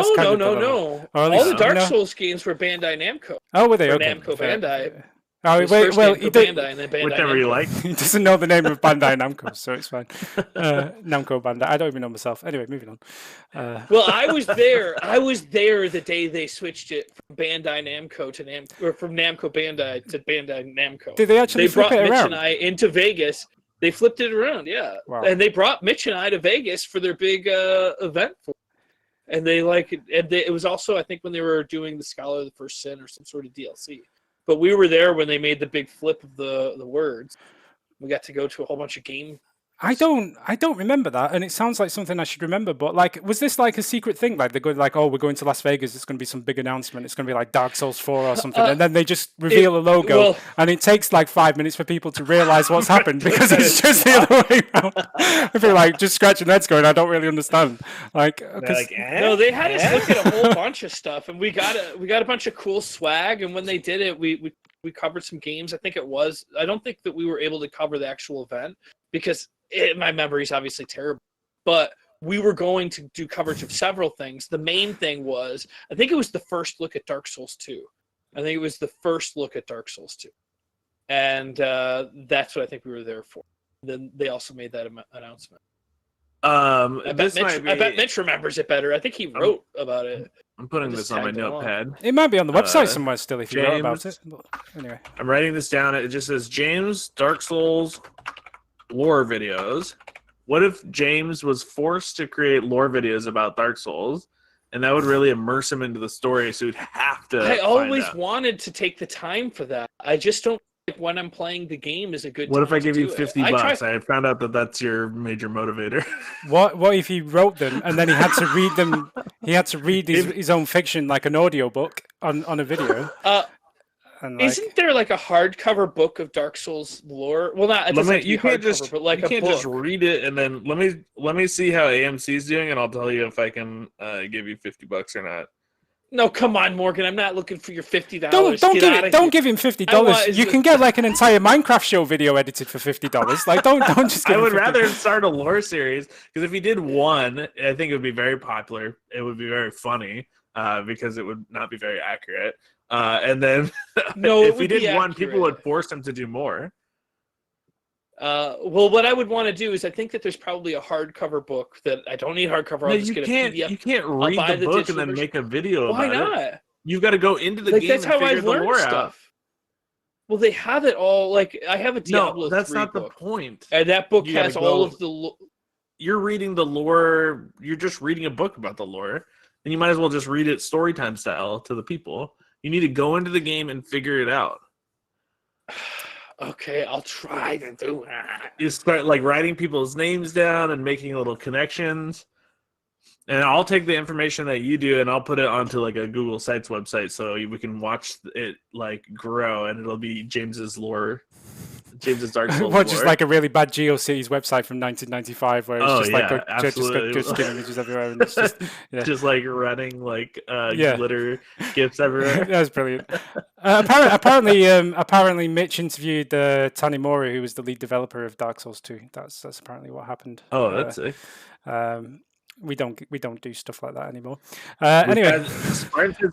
All the Dark Souls games were Bandai Namco. Oh, were they? Okay. Namco Bandai. Oh, wait, well, he whichever you like. He doesn't know the name of Bandai Namco, so it's fine. Namco Bandai. I don't even know myself. Anyway, moving on. Well, I was there. I was there the day they switched it from Bandai Namco to or from Namco Bandai to Bandai Namco. Did they actually flip it around? They brought Mitch and I into Vegas. They flipped it around, yeah. Wow. And they brought Mitch and I to Vegas for their big event. And it was also, I think, when they were doing the Scholar of the First Sin or some sort of DLC. But we were there when they made the big flip of the words. We got to go to a whole bunch of game. I don't remember that, and it sounds like something I should remember. But was this a secret thing? They're going oh, we're going to Las Vegas. It's going to be some big announcement. It's going to be like Dark Souls 4 or something, and then they just reveal a logo, and it takes 5 minutes for people to realize what's happened because it's just the other way around. I feel just scratching their heads going, I don't really understand. No, they had us look at a whole bunch of stuff, and we got a bunch of cool swag. And when they did it, we covered some games. I don't think that we were able to cover the actual event because my memory is obviously terrible, but we were going to do coverage of several things. The main thing was, I think it was the first look at Dark Souls 2. And that's what I think we were there for. Then they also made that announcement. I bet Mitch remembers it better. I think he wrote about it. I'm putting this on my notepad. It might be on the website somewhere still if you wrote about it. But anyway, I'm writing this down. It just says James Dark Souls lore videos. What if James was forced to create lore videos about Dark Souls, and that would really immerse him into the story, so he'd have to. I always wanted to take the time for that. I just don't think when I'm playing the game is a good. What if I give you $50? I found out that that's your major motivator. What if he wrote them and then he had to read them? He had to read his own fiction like an audiobook on a video. Isn't there a hardcover book of Dark Souls lore? Well, not you can't just read it and then let me see how AMC's doing and I'll tell you if I can give you $50 or not. No, come on, Morgan. I'm not looking for your $50. Don't give him $50. You can get an entire Minecraft show video edited for $50. Don't just. Give I would rather start a lore series because if he did one, I think it would be very popular. It would be very funny because it would not be very accurate. And then if he did one, people would force him to do more. Well, what I would want to do is I think that there's probably a hardcover book that I don't need hardcover. I'll just get a PDF. You can't read the book and then make a video about it. Why not? You've got to go into the game that's and how figure I've the learned lore stuff. out. Well, they have it all. Like I have a Diablo 3 that's not book, the point. and that book has all of the. You're reading the lore. You're just reading a book about the lore, and you might as well just read it story time style to the people. You need to go into the game and figure it out. Okay, I'll try to do that. You start like writing people's names down and making little connections. And I'll take the information that you do and I'll put it onto like a Google Sites website so we can watch it like grow, and it'll be James's lore, James's Dark Souls What, lore. just like a really bad GeoCities website from 1995 where it's just like just skin images everywhere, and it's just just like running like glitter gifs everywhere. That was brilliant. Apparently, Mitch interviewed Tanimura, who was the lead developer of Dark Souls 2. That's apparently what happened. Oh, that's sick. We don't do stuff like that anymore. Anyway,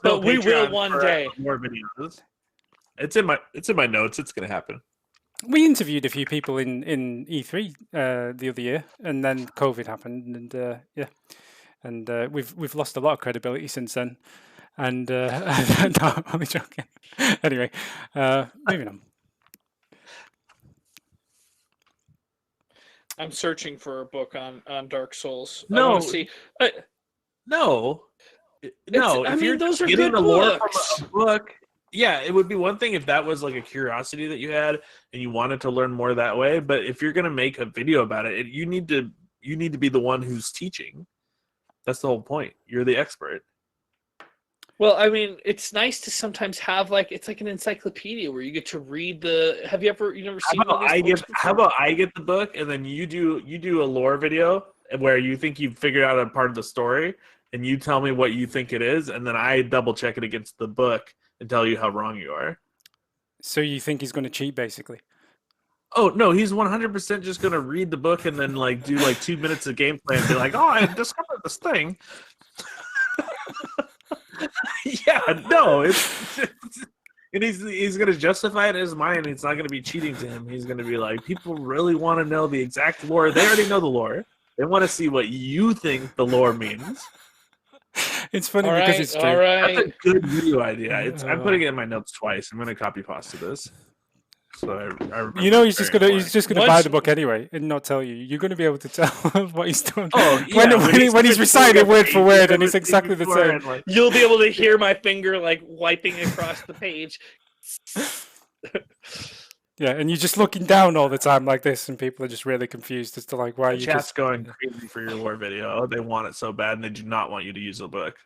but we will one day. More videos. It's in my notes. It's gonna happen. We interviewed a few people in E3 the other year, and then COVID happened, and we've lost a lot of credibility since then. And no, I'm only joking. Anyway, moving on. I'm searching for a book on Dark Souls. No, I want to see. No. I mean, those are good books. From a book. Yeah, it would be one thing if that was like a curiosity that you had and you wanted to learn more that way. But if you're gonna make a video about it, you need to be the one who's teaching. That's the whole point. You're the expert. Well, I mean, it's nice to sometimes have it's like an encyclopedia where you get to read the. Have you never seen? How about I get the book and then you do a lore video where you think you've figured out a part of the story and you tell me what you think it is, and then I double check it against the book and tell you how wrong you are. So you think he's going to cheat, basically? Oh no, he's 100% just going to read the book and then do 2 minutes of gameplay and be like, "Oh, I discovered this thing." Yeah, no, it's and he's going to justify it in his mind. It's not going to be cheating to him. He's going to be like, people really want to know the exact lore. They already know the lore. They want to see what you think the lore means. It's funny because it's true. That's a good video idea. I'm putting it in my notes twice. I'm going to copy pasta this. So I he's just gonna buy the book anyway and not tell you. You're gonna be able to tell what he's doing. Oh, yeah. when he's reciting it word for word, and it's exactly the same. You'll be able to hear my finger wiping across the page. Yeah, and you're just looking down all the time like this, and people are just really confused as to why you chat's just going crazy for your lore video. They want it so bad, and they do not want you to use the book.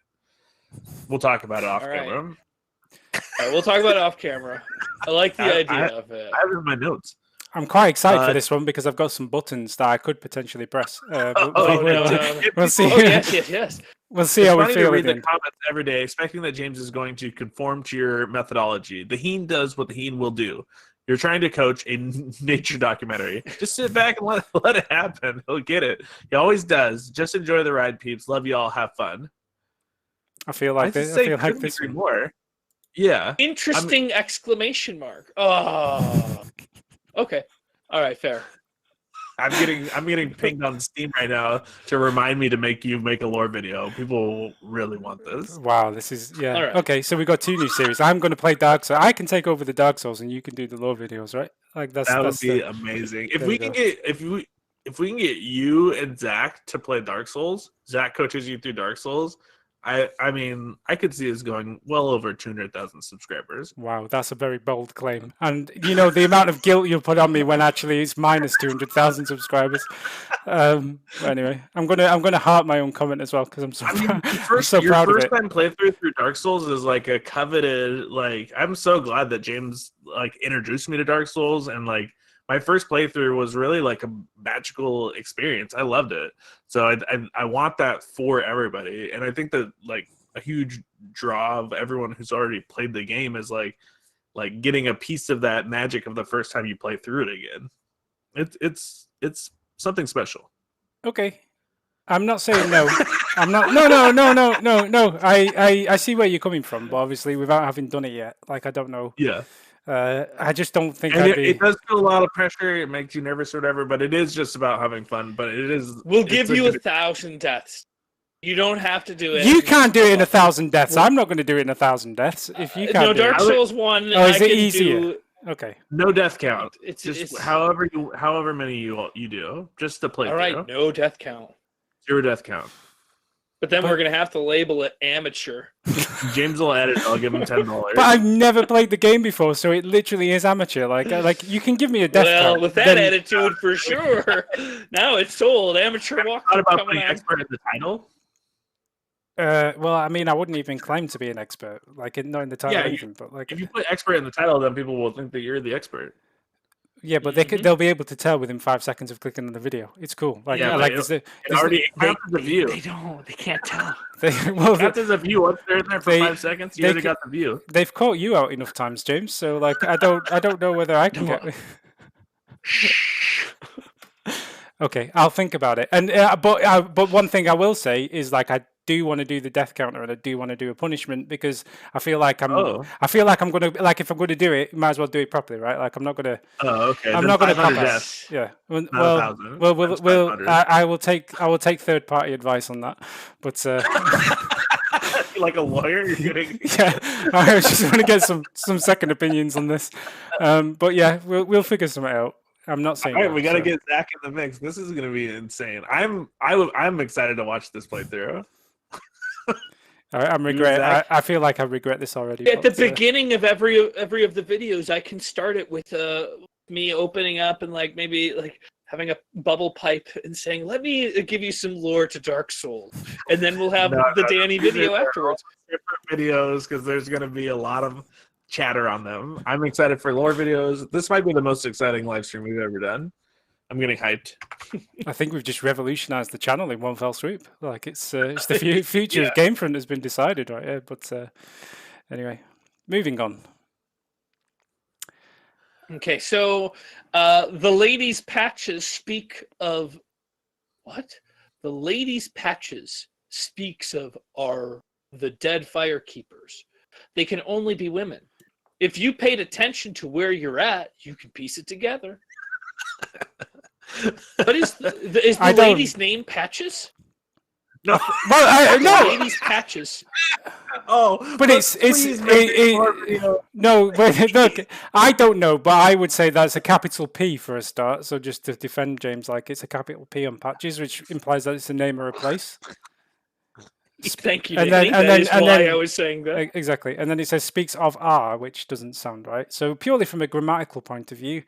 We'll talk about it off camera. All right, we'll talk about it off camera. I like the idea of it. I have it in my notes. I'm quite excited for this one because I've got some buttons that I could potentially press. We'll see. Oh, yes. We'll see how we feel. Read the comments every day, expecting that James is going to conform to your methodology. The Heen does what the Heen will do. You're trying to coach a nature documentary. Just sit back and let it happen. He'll get it. He always does. Just enjoy the ride, peeps. Love you all. Have fun. I feel like this. I feel like this more. Yeah. Interesting exclamation mark. Oh. Okay. All right. Fair. I'm getting pinged on Steam right now to remind me to make a lore video. People really want this. Wow, this is Right. Okay, so we got 2 new series. I'm going to play Dark Souls. I can take over the Dark Souls, and you can do the lore videos, right? That would be amazing. If we can get you and Zach to play Dark Souls, Zach coaches you through Dark Souls. I mean, I could see us going well over 200,000 subscribers. Wow, that's a very bold claim. And the amount of guilt you'll put on me when actually it's minus 200,000 subscribers. Anyway, I'm gonna heart my own comment as well because I'm so proud of it. Your first time playthrough through Dark Souls is a coveted. I'm so glad that James introduced me to Dark Souls, and my first playthrough was really a magical experience. I loved it. So I want that for everybody. And I think that a huge draw of everyone who's already played the game is getting a piece of that magic of the first time you play through it again. It's something special. Okay. I'm not saying no. I'm not. No. I see where you're coming from, but obviously without having done it yet, I don't know. Yeah. I just don't think it does feel a lot of pressure. It makes you nervous or whatever, but it is just about having fun. But it is. We'll give you 1,000 deaths. You don't have to do it. You can't do it in 1,000 deaths. I'm not going to do it in 1,000 deaths. If you can't no, do Dark it. Souls 1, Oh, is I it can easier? do... Okay. No death count. It's however many you do, just to play. All right, no death count. 0 death count. But then we're gonna have to label it amateur. James will edit. I'll give him $10. But I've never played the game before, so it literally is amateur. Like you can give me a death count. Well, with that attitude, for sure. Now it's sold. Amateur walk. Thought about putting expert in the title. Well, I mean, I wouldn't even claim to be an expert, like not in the title or anything. But like, if you put expert in the title, then people will think that you're the expert. Yeah, but they'll be able to tell within 5 seconds of clicking on the video. It's cool. Like, it already counts as a view. They can't tell. Counts as a view. Once they're in there for 5 seconds, you already got the view. They've caught you out enough times, James. So like, I don't know whether I can get. Okay, I'll think about it. And but one thing I will say is like I do want to do the death counter and I do want to do a punishment because I feel like I'm gonna like if I'm gonna do it, might as well do it properly, right? Like I'm not gonna. Oh, okay. I'm not gonna pop deaths. Yeah. Well, I will take third party advice on that, but. Like a lawyer, you're getting. Yeah, I just want to get some second opinions on this, but yeah, we'll figure something out. I'm not saying. All right, we got to get Zach in the mix. This is going to be insane. I'm excited to watch this playthrough. I feel like I regret this already. At the beginning of every of the videos, I can start it with me opening up and like maybe like having a bubble pipe and saying, "Let me give you some lore to Dark Souls," and then we'll have the Danny video afterwards. Different videos because there's going to be a lot of chatter on them. I'm excited for lore videos. This might be the most exciting live stream we've ever done. I'm getting hyped. I think we've just revolutionized the channel in one fell swoop. Like it's the future of GameFront has been decided, right? Yeah, but anyway, moving on. Okay, so the ladies' patches speak of what? The ladies' patches speaks of are the dead firekeepers. They can only be women. If you paid attention to where you're at, you can piece it together. But is the lady's name Patches? No, no. Ladies' Patches. Oh, but it's no. But look, I don't know, but I would say that's a capital P for a start. So just to defend James, like it's a capital P on Patches, which implies that it's a name or a place. Thank you. And then I was saying that exactly. And then it says speaks of R, which doesn't sound right. So purely from a grammatical point of view,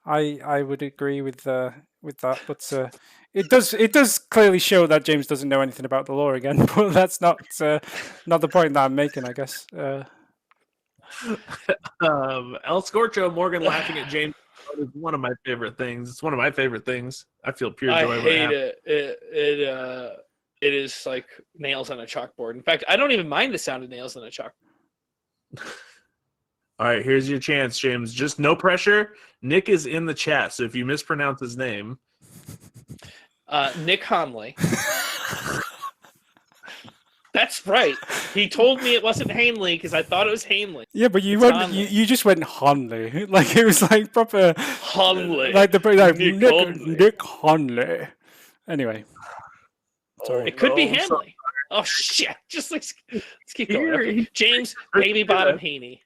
I would agree with that. But it does clearly show that James doesn't know anything about the lore again. But that's not the point that I'm making, I guess. El Scorcho Morgan laughing at James is one of my favorite things. It's one of my favorite things. I feel pure joy. I hate it. It is like nails on a chalkboard. In fact, I don't even mind the sound of nails on a chalkboard. All right, here's your chance, James. Just no pressure. Nick is in the chat, so if you mispronounce his name. Nick Hanley. That's right. He told me it wasn't Hanley because I thought it was Hanley. Yeah, but you just went Hanley. Like it was like proper Hanley. Like Nick Hanley. Anyway. Sorry. It could be Hanley. Oh shit! Just let's keep going. Okay. James, baby bottom Haney.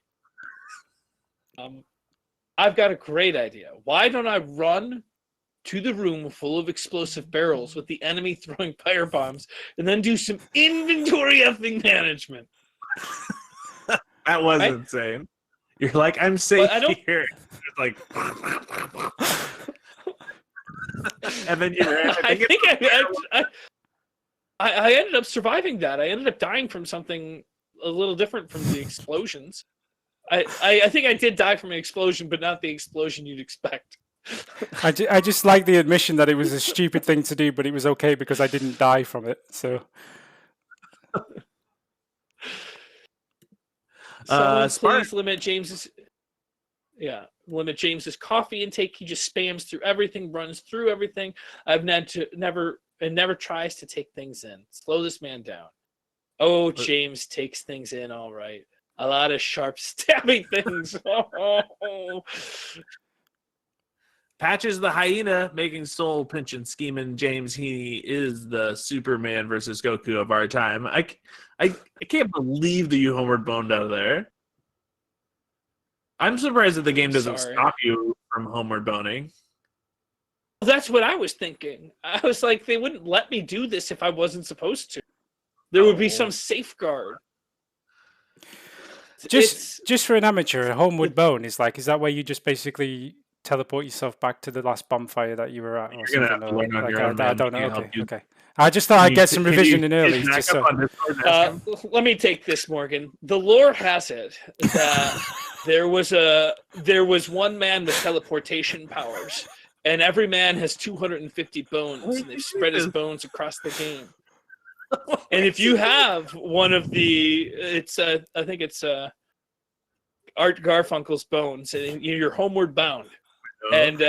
I've got a great idea. Why don't I run to the room full of explosive barrels with the enemy throwing fire bombs, and then do some inventory effing management? That was insane. You're like, I'm safe here. It's like, and then you ran. I ended up surviving that. I ended up dying from something a little different from the explosions. I think I did die from an explosion, but not the explosion you'd expect. I just like the admission that it was a stupid thing to do, but it was okay because I didn't die from it. So, please limit James's coffee intake. He just spams through everything, runs through everything. I've never tries to take things in. Slow this man down. Oh, James takes things in all right. A lot of sharp stabbing things. Patch is the hyena making soul pinching scheming James. He is the Superman versus Goku of our time. I can't believe that you homeward boned out of there. I'm surprised that the game doesn't stop you from homeward boning. That's what I was thinking. I was like, they wouldn't let me do this if I wasn't supposed to. There would be some safeguard. Just for an amateur, a homeward bone is that where you just basically teleport yourself back to the last bonfire that you were at, or something? Have to learn on your own, I don't know. Okay. I just thought I'd get some revision in early. Just so. Let me take this, Morgan. The lore has it that there was one man with teleportation powers, and every man has 250 bones, and they've spread his bones across the game. And if you have one of I think it's Art Garfunkel's bones, and you're homeward bound, and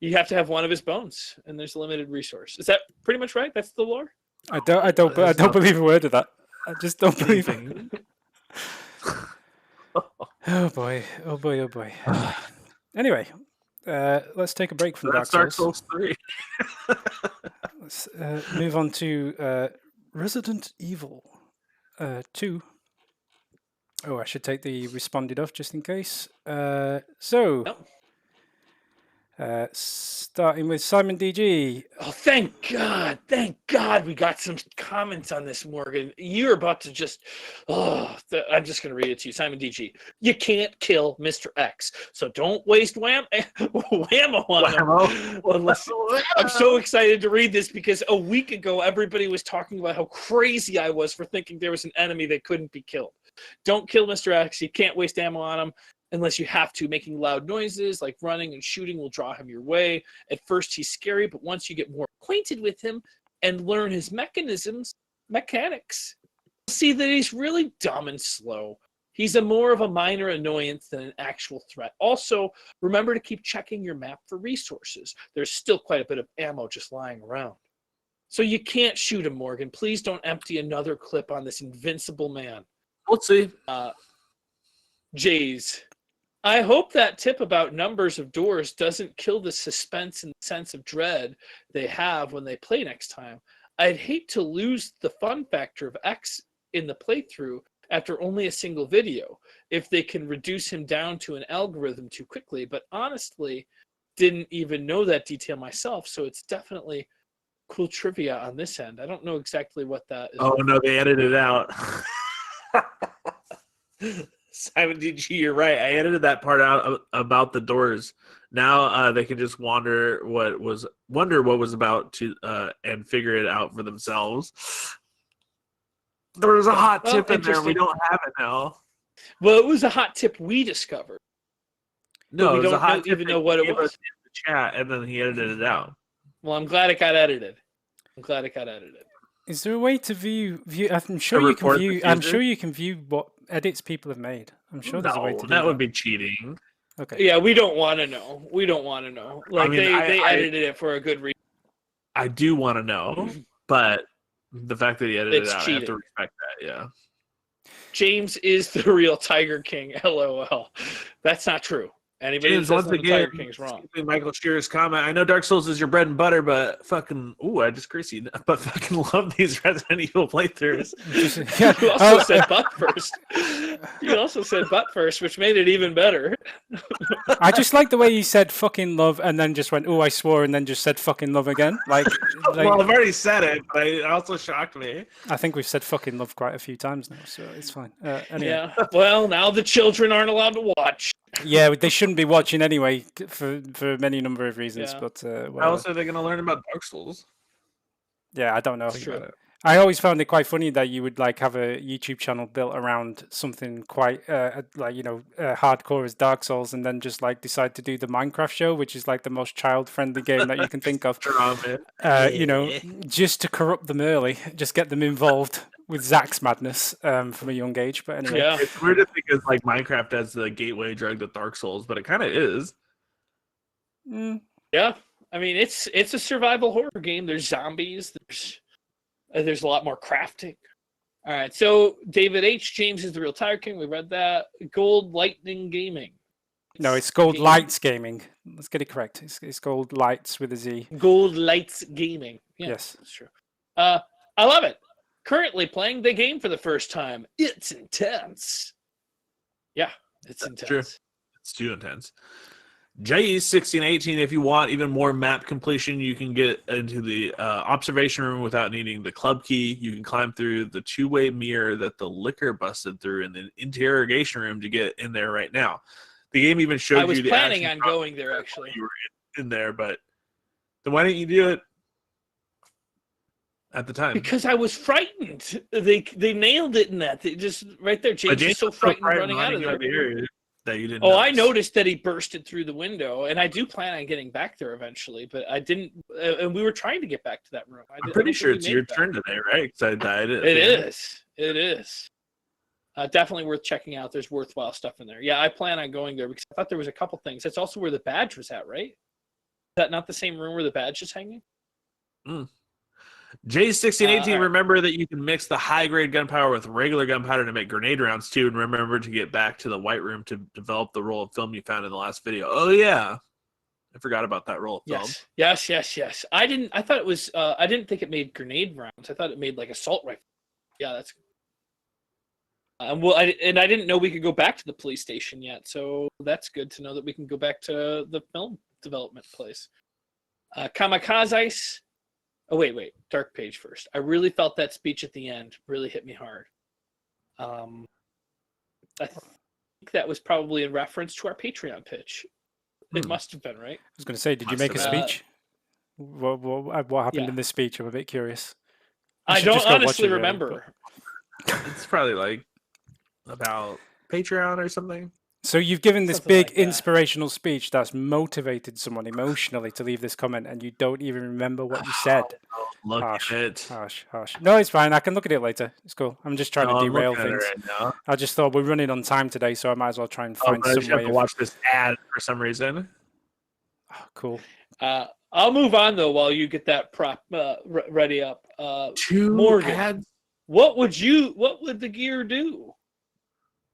you have to have one of his bones, and there's a limited resource. Is that pretty much right? That's the lore. I don't believe a word of that. I just don't believe it. Oh boy! Anyway, let's take a break from Dark Souls 3. Let's move on to Resident Evil 2. Oh, I should take the responded off just in case. Starting with Simon DG. Oh, thank God we got some comments on this, Morgan. You're about to just, I'm just going to read it to you. Simon DG, you can't kill Mr. X, so don't waste whammo on him. Unless, I'm so excited to read this because a week ago, everybody was talking about how crazy I was for thinking there was an enemy that couldn't be killed. Don't kill Mr. X. You can't waste ammo on him. Unless you have to. Making loud noises like running and shooting will draw him your way. At first he's scary, but once you get more acquainted with him and learn his mechanics, you'll see that he's really dumb and slow. He's more of a minor annoyance than an actual threat. Also, remember to keep checking your map for resources. There's still quite a bit of ammo just lying around. So you can't shoot him, Morgan. Please don't empty another clip on this invincible man. We'll see. Jays. I hope that tip about numbers of doors doesn't kill the suspense and sense of dread they have when they play next time. I'd hate to lose the fun factor of X in the playthrough after only a single video, if they can reduce him down to an algorithm too quickly, but honestly, didn't even know that detail myself, so it's definitely cool trivia on this end. I don't know exactly what that is. Oh, no, they edited it out. Simon DG, you're right. I edited that part out about the doors. Now they can just wonder what was about to and figure it out for themselves. There was a hot tip in there. We don't have it now. Well, it was a hot tip we discovered. No, we don't even know what it was. In the chat, and then he edited it out. Well, I'm glad it got edited. Is there a way to view? I'm sure you can view. I'm sure you can view what edits people have made. I'm sure there's a way to do that. That would be cheating. Okay. Yeah, we don't want to know. Like, I mean, they edited it for a good reason. I do want to know, but the fact that he edited it out, cheating. I have to respect that. Yeah. James is the real Tiger King. LOL. That's not true. Anybody James, once again, Michael Shearer's comment. I know Dark Souls is your bread and butter, but fucking I just greasy. But fucking love these Resident Evil playthroughs. You also said butt first. You also said butt first, which made it even better. I just like the way you said fucking love and then just went, I swore, and then just said fucking love again. Like well, I've already said it, but it also shocked me. I think we've said fucking love quite a few times now, so it's fine. Anyway. Yeah. Well, now the children aren't allowed to watch. Yeah, they shouldn't be watching anyway for many number of reasons. Yeah. But how else are they going to learn about Dark Souls? Yeah, I don't know. I always found it quite funny that you would have a YouTube channel built around something quite hardcore as Dark Souls, and then just decide to do the Minecraft show, which is the most child-friendly game that you can think of. Just to corrupt them early, just get them involved with Zach's madness from a young age. But anyway, yeah. It's weird to think of Minecraft as the gateway drug to Dark Souls, but it kind of is. Yeah, I mean it's a survival horror game. There's zombies. There's a lot more crafting. All right, so David H. James is the real Tiger King. We read that. Gold Lightning Gaming. No, it's called Lights Gaming. Let's get it correct. It's called Lights with a Z. Gold Lights Gaming. Yeah, yes, that's true. I love it. Currently playing the game for the first time. It's intense. Yeah, it's intense. True. It's too intense. JE1618, if you want even more map completion, you can get into the observation room without needing the club key. You can climb through the two-way mirror that the liquor busted through in the interrogation room to get in there right now. The game even showed you the I was planning on going there, actually. You were in there, but then why didn't you do it at the time? Because I was frightened. They nailed it in that. They just right there. James is so frightened running out of there. That you didn't notice. I noticed that he bursted through the window, and I do plan on getting back there eventually, but I didn't. And we were trying to get back to that room. I'm pretty sure it's your turn today, right? Because I died. It is. Definitely worth checking out. There's worthwhile stuff in there. Yeah, I plan on going there because I thought there was a couple things. That's also where the badge was at, right? Is that not the same room where the badge is hanging? J1618, remember that you can mix the high-grade gunpowder with regular gunpowder to make grenade rounds, too. And remember to get back to the white room to develop the roll of film you found in the last video. Oh, yeah. I forgot about that roll of film. Yes. I thought it was, I didn't think it made grenade rounds. I thought it made, like, assault rifle. Yeah, that's I didn't know we could go back to the police station yet, so that's good to know that we can go back to the film development place. Kamikaze Ice. Oh, wait. Dark page first. I really felt that speech at the end really hit me hard. I think that was probably in reference to our Patreon pitch. It must have been, right? I was going to say, did you make a speech? What happened in this speech? I'm a bit curious. I don't honestly remember. It's probably like about Patreon or something. So you've given this big inspirational speech that's motivated someone emotionally to leave this comment, and you don't even remember what you said. Look at it. Harsh. No, it's fine. I can look at it later. It's cool. I'm just trying to derail things. Right, I just thought we're running on time today, so I might as well try and find some way. I have to watch this ad for some reason. Oh, cool. I'll move on though while you get that prop ready up. Morgan, ads? What would the gear do?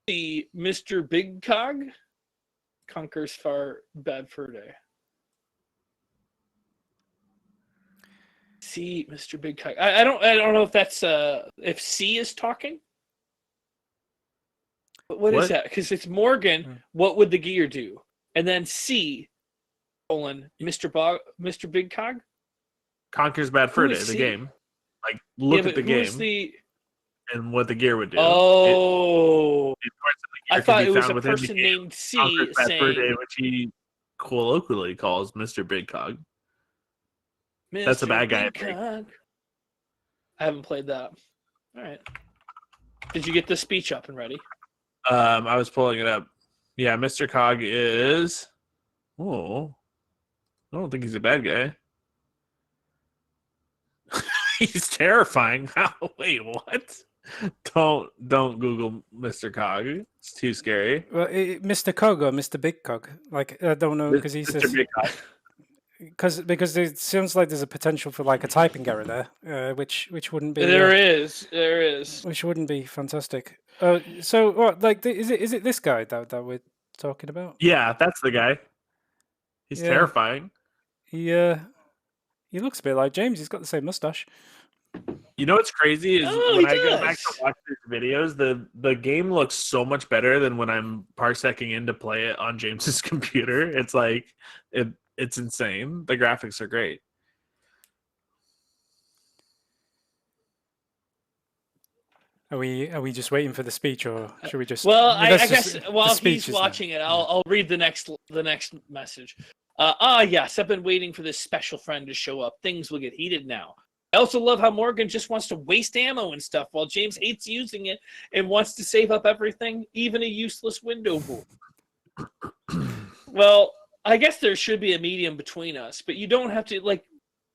The Mr. Big Cog conquers far bad fur day. See, Mr. Big Cog. I don't know if that's if C is talking. But what is that? Because it's Morgan. What would the gear do? And then C, Mr. Big Cog conquers bad fur day. The game. Like look at the game. And what the gear would do. Oh, I thought it was a person named C saying, which he colloquially calls Mr. Big Cog. That's a bad guy. I haven't played that. All right. Did you get the speech up and ready? I was pulling it up. Yeah, Mr. Cog is. Oh, I don't think he's a bad guy. He's terrifying. Wait, what? Don't Google Mr. Cog. It's too scary. Well, Mr. Cog or Mr. Big Cog? Like I don't know because he says Big Cog. Because it seems like there's a potential for like a typing error there, which wouldn't be. There is. Which wouldn't be fantastic. So what? Like, is it this guy that we're talking about? Yeah, that's the guy. He's terrifying. He looks a bit like James. He's got the same mustache. You know what's crazy is when I go back to watch these videos, the game looks so much better than when I'm parsecing in to play it on James's computer. It's like it's insane. The graphics are great. Are we just waiting for the speech, or should we just? Well, I guess while he's watching it, I'll read the next message. Yes, I've been waiting for this special friend to show up. Things will get heated now. I also love how Morgan just wants to waste ammo and stuff while James hates using it and wants to save up everything, even a useless window board. Well, I guess there should be a medium between us, but you don't have to, like,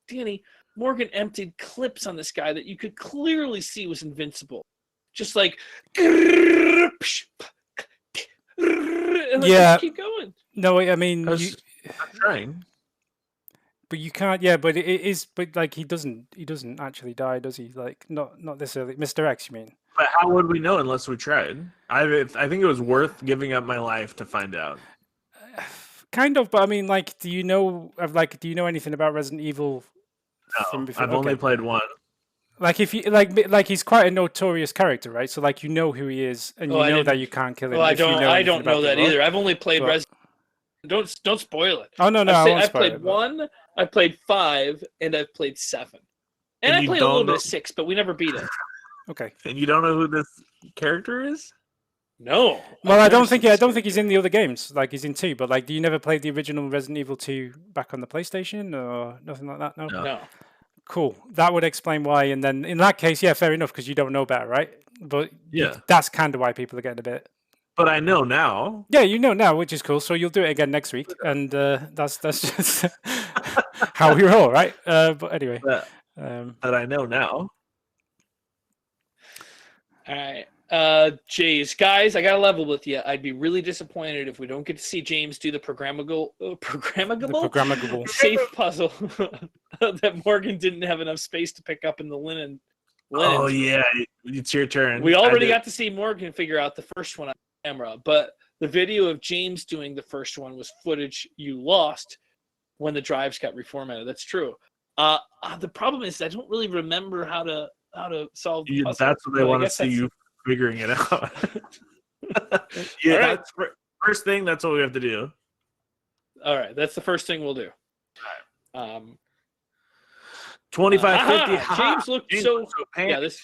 Danny, Morgan emptied clips on this guy that you could clearly see was invincible. Just like, and just keep going. No, I mean, I'm trying. But you can't, but it is, but like he doesn't actually die, does he? Like not this early. Mr. X, you mean? But how would we know unless we tried? I think it was worth giving up my life to find out. kind of, but I mean, like, do you know anything about Resident Evil from No, before? I've only played one. Like, if you like he's quite a notorious character, right? So like, you know who he is, and you know that you can't kill him. I if you don't. know I anything don't know about that the lore. either. I've only played But- Don't spoil it. Oh no, I won't I've spoil played it, but- 1, I've played 5, and I've played 7. And I you played a little don't bit know- of 6, but we never beat it. Okay. And you don't know who this character is? No. Well, I've I don't never think seen I this don't think he's character. in the other games. Like, he's in 2, but like, do you never play the original Resident Evil 2 back on the PlayStation or nothing like that? No. No. Cool. That would explain why. And then in that case, yeah, fair enough, because you don't know better, right? But Yeah. that's kind of why people are getting a bit. But I know now. Yeah, you know now, which is cool. So you'll do it again next week, and that's just how we roll, right? But anyway, That I know now. All right. Jays, guys, I got to level with you. I'd be really disappointed if we don't get to see James do the programmable safe puzzle that Morgan didn't have enough space to pick up in the linen. Oh yeah, it's your turn. We already got to see Morgan figure out the first one on camera, but the video of James doing the first one was footage you lost when the drives got reformatted. That's true. The problem is I don't really remember how to solve the puzzle. That's what they want to see you figuring it out. Yeah, right. That's first thing. That's what we have to do. All right, that's the first thing we'll do. 25-50. James looked so yeah. This.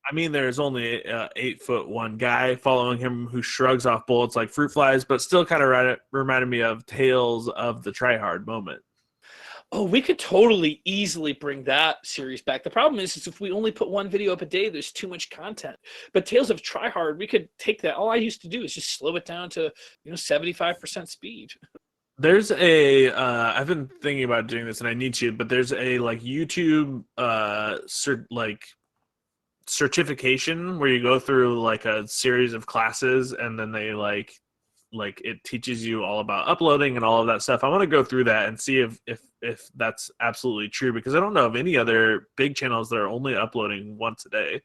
I mean, there's only 8'1" guy following him who shrugs off bullets like fruit flies, but still kind of reminded me of Tales of the Try Hard moment. Oh, we could totally easily bring that series back. The problem is if we only put one video up a day, there's too much content. But Tales of Try Hard, we could take that. All I used to do is just slow it down to 75% speed. There's a I've been thinking about doing this, and I need to, but there's a like YouTube certification where you go through like a series of classes, and then they like it teaches you all about uploading and all of that stuff. I want to go through that and see if that's absolutely true, because I don't know of any other big channels that are only uploading once a day.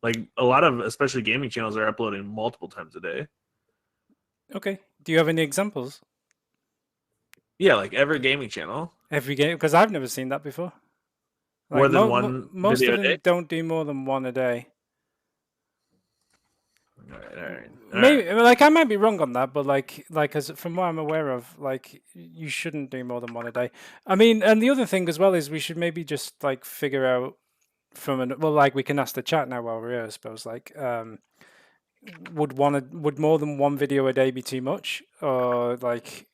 Like a lot of especially gaming channels are uploading multiple times a day. Okay. Do you have any examples? Yeah, like every gaming channel. Every game, because I've never seen that before. Like, More than one most video of a them day? don't do more than one a day. All right. Maybe, like, I might be wrong on that, but like as from what I'm aware of, like, you shouldn't do more than one a day. I mean, and the other thing as well is we should maybe just like figure out like we can ask the chat now while we're here, I suppose. Like, would more than one video a day be too much, or like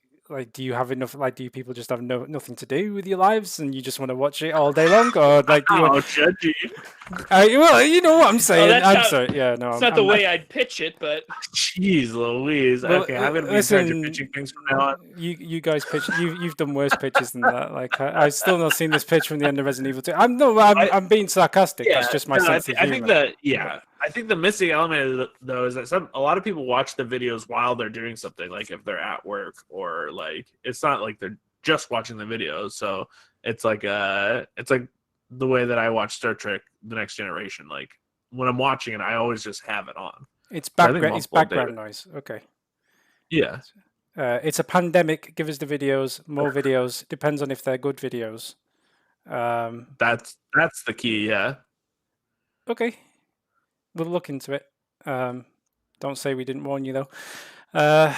do you have enough? Like, do people just have nothing to do with your lives and you just want to watch it all day long, or like? Judgy. Well, you know what I'm saying. Sorry. Yeah, no, it's not the way I'd pitch it, but Jeez Louise. Well, okay, I'm gonna be in charge of pitching things from now on. You guys pitch. You've done worse pitches than that. Like, I've still not seen this pitch from the end of Resident Evil 2. I'm being sarcastic. Yeah, That's just my sense of humor. I think that I think the missing element though is that a lot of people watch the videos while they're doing something, like if they're at work, or like it's not like they're just watching the videos. So it's like the way that I watch Star Trek: The Next Generation. Like when I'm watching it, I always just have it on. It's background noise. Okay. Yeah. It's a pandemic. Give us the videos. More videos. Depends on if they're good videos. That's the key. Yeah. Okay. We'll look into it. Don't say we didn't warn you though. Yeah.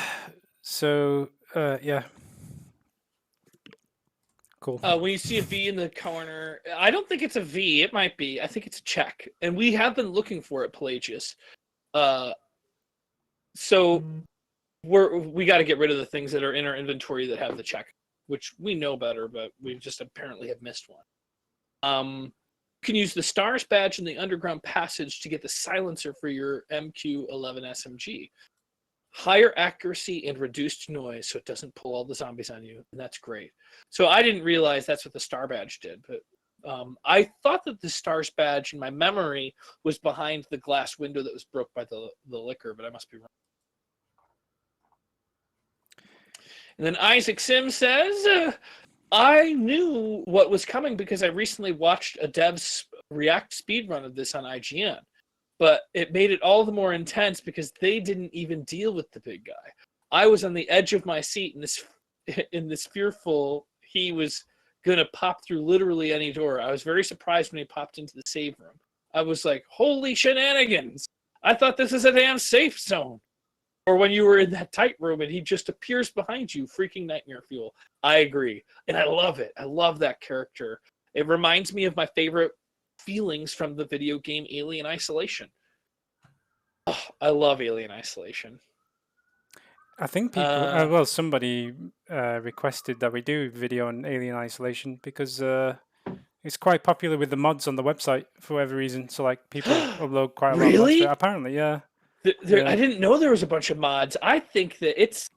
Cool. When you see a V in the corner, I don't think it's a V. It might be. I think it's a check, and we have been looking for it, Pelagius. So we got to get rid of the things that are in our inventory that have the check, which we know better, but we just apparently have missed one. You can use the STARS badge in the underground passage to get the silencer for your MQ-11 SMG. Higher accuracy and reduced noise, so it doesn't pull all the zombies on you, and that's great. So I didn't realize that's what the STAR badge did, but I thought that the STARS badge in my memory was behind the glass window that was broke by the liquor, but I must be wrong. And then Isaac Sim says, I knew what was coming because I recently watched a dev's React speedrun of this on IGN. But it made it all the more intense because they didn't even deal with the big guy. I was on the edge of my seat, and this in this fearful he was gonna pop through literally any door. I was very surprised when he popped into the save room. I was like, holy shenanigans! I thought this is a damn safe zone. Or when you were in that tight room and he just appears behind you, freaking nightmare fuel. I agree. And I love it. I love that character. It reminds me of my favorite feelings from the video game Alien Isolation. Oh, I love Alien Isolation. I think people, somebody requested that we do video on Alien Isolation because it's quite popular with the mods on the website for whatever reason. So like people upload quite a lot of mods to it. Apparently, yeah. I didn't know there was a bunch of mods. I think that it's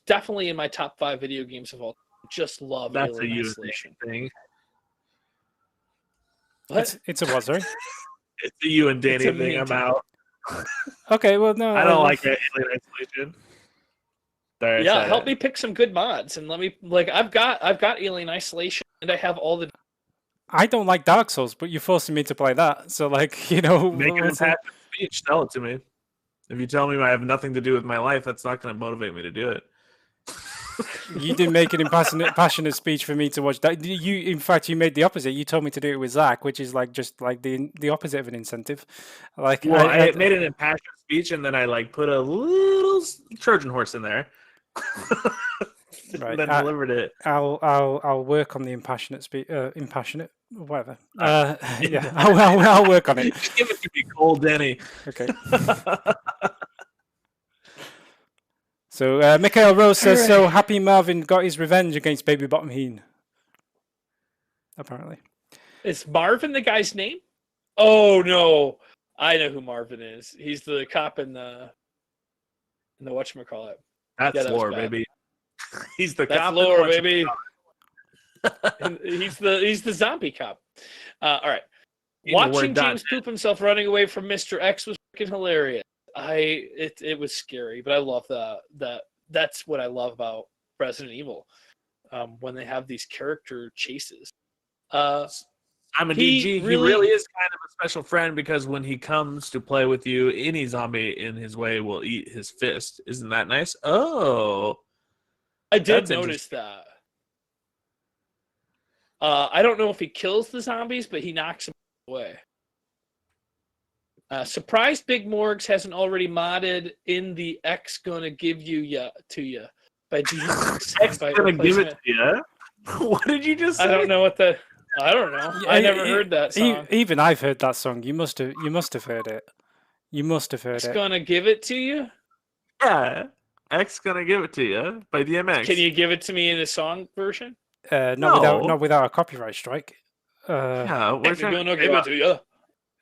definitely in my top 5 video games of all. Just love Alien Isolation thing. What? It's a what, sorry? It's a you and Danny thing. I'm out. Okay, well, no. I don't like Alien Isolation. Sorry, yeah, help me pick some good mods and let me I've got Alien Isolation and I have all the. I don't like Dark Souls, but you're forcing me to play that. So make an impassioned speech. Tell it to me. If you tell me I have nothing to do with my life, that's not going to motivate me to do it. You didn't make an passionate speech for me to watch. That in fact, you made the opposite. You told me to do it with Zach, which is just like the opposite of an incentive. Like, well, I made an impassioned speech, and then I put a little Trojan horse in there, right? And then delivered it. I'll work on the impassionate speech. Impassionate, whatever. Yeah, I'll work on it. Just give it to me, cold Denny. Okay. So, Mikhail Rose says, so Happy Marvin got his revenge against Baby Bottom Heen. Apparently. Is Marvin the guy's name? Oh, no. I know who Marvin is. He's the cop in the whatchamacallit. That's lore, baby. He's the cop. That's lore, baby. he's the zombie cop. All right. Watching James poop himself running away from Mr. X was freaking hilarious. It was scary, but I love that's what I love about Resident Evil, when they have these character chases. I'm a DG. He really is kind of a special friend because when he comes to play with you, any zombie in his way will eat his fist. Isn't that nice? Oh, I did notice that. I don't know if he kills the zombies, but he knocks them away. Surprised Big Morgs hasn't already modded in the X gonna give you to you by DMX. X gonna give it to you? What did you just say? I don't know what the. I don't know. I never heard that song. Even I've heard that song. You must have heard it. You must have heard it. X gonna give it to you? Yeah. X gonna give it to you by DMX. Can you give it to me in a song version? Not without a copyright strike. Yeah, we're gonna give it to you.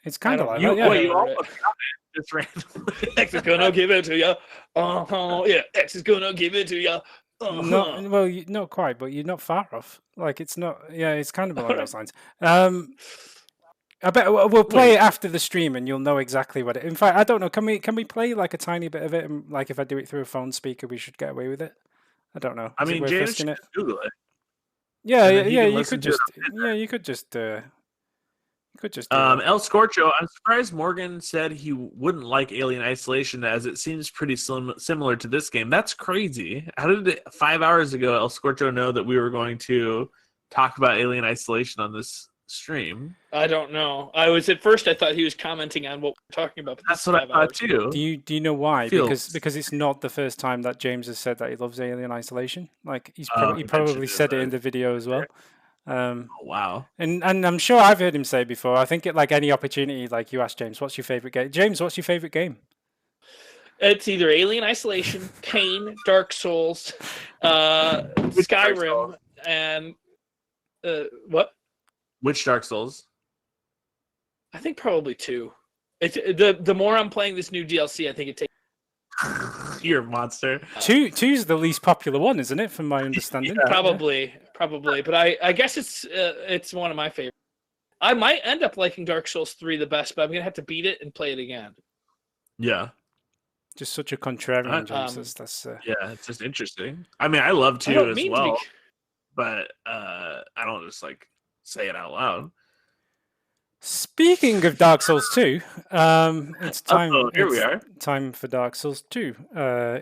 It's kind of like you. That, yeah. Well, you almost got it just randomly. X is gonna give it to you. Yeah. X is gonna give it to you. Not quite, but you're not far off. Like it's not. Yeah, it's kind of along those lines. I bet we'll play it after the stream, and you'll know exactly what it. In fact, I don't know. Can we play like a tiny bit of it? And, like if I do it through a phone speaker, we should get away with it. I don't know. I mean, James should Google it. Yeah. You could just. You could just. El Scorcho, I'm surprised Morgan said he wouldn't like Alien Isolation as it seems pretty similar to this game. That's crazy. How did 5 hours ago El Scorcho know that we were going to talk about Alien Isolation on this stream? I don't know. I thought he was commenting on what we're talking about. But that's what I thought too. Do you know why? Because it's not the first time that James has said that he loves Alien Isolation. Like he probably said it in the video as well. Wow. And I'm sure I've heard him say before. I think like any opportunity, like you ask James, what's your favorite game? James, what's your favorite game? It's either Alien Isolation, Pain, Dark Souls, Skyrim, and what? Which Dark Souls? I think probably 2. It's the more I'm playing this new DLC, I think it takes. You're a monster. 2's the least popular one, isn't it? From my understanding. Yeah. Probably. But I guess it's one of my favorites. I might end up liking Dark Souls 3 the best, but I'm gonna have to beat it and play it again. Yeah. Just such a contrarian, James. That's yeah, it's just interesting. I mean, I love 2 as well, but I don't just like say it out loud. Speaking of Dark Souls 2, it's time. Here we are. Time for Dark Souls 2.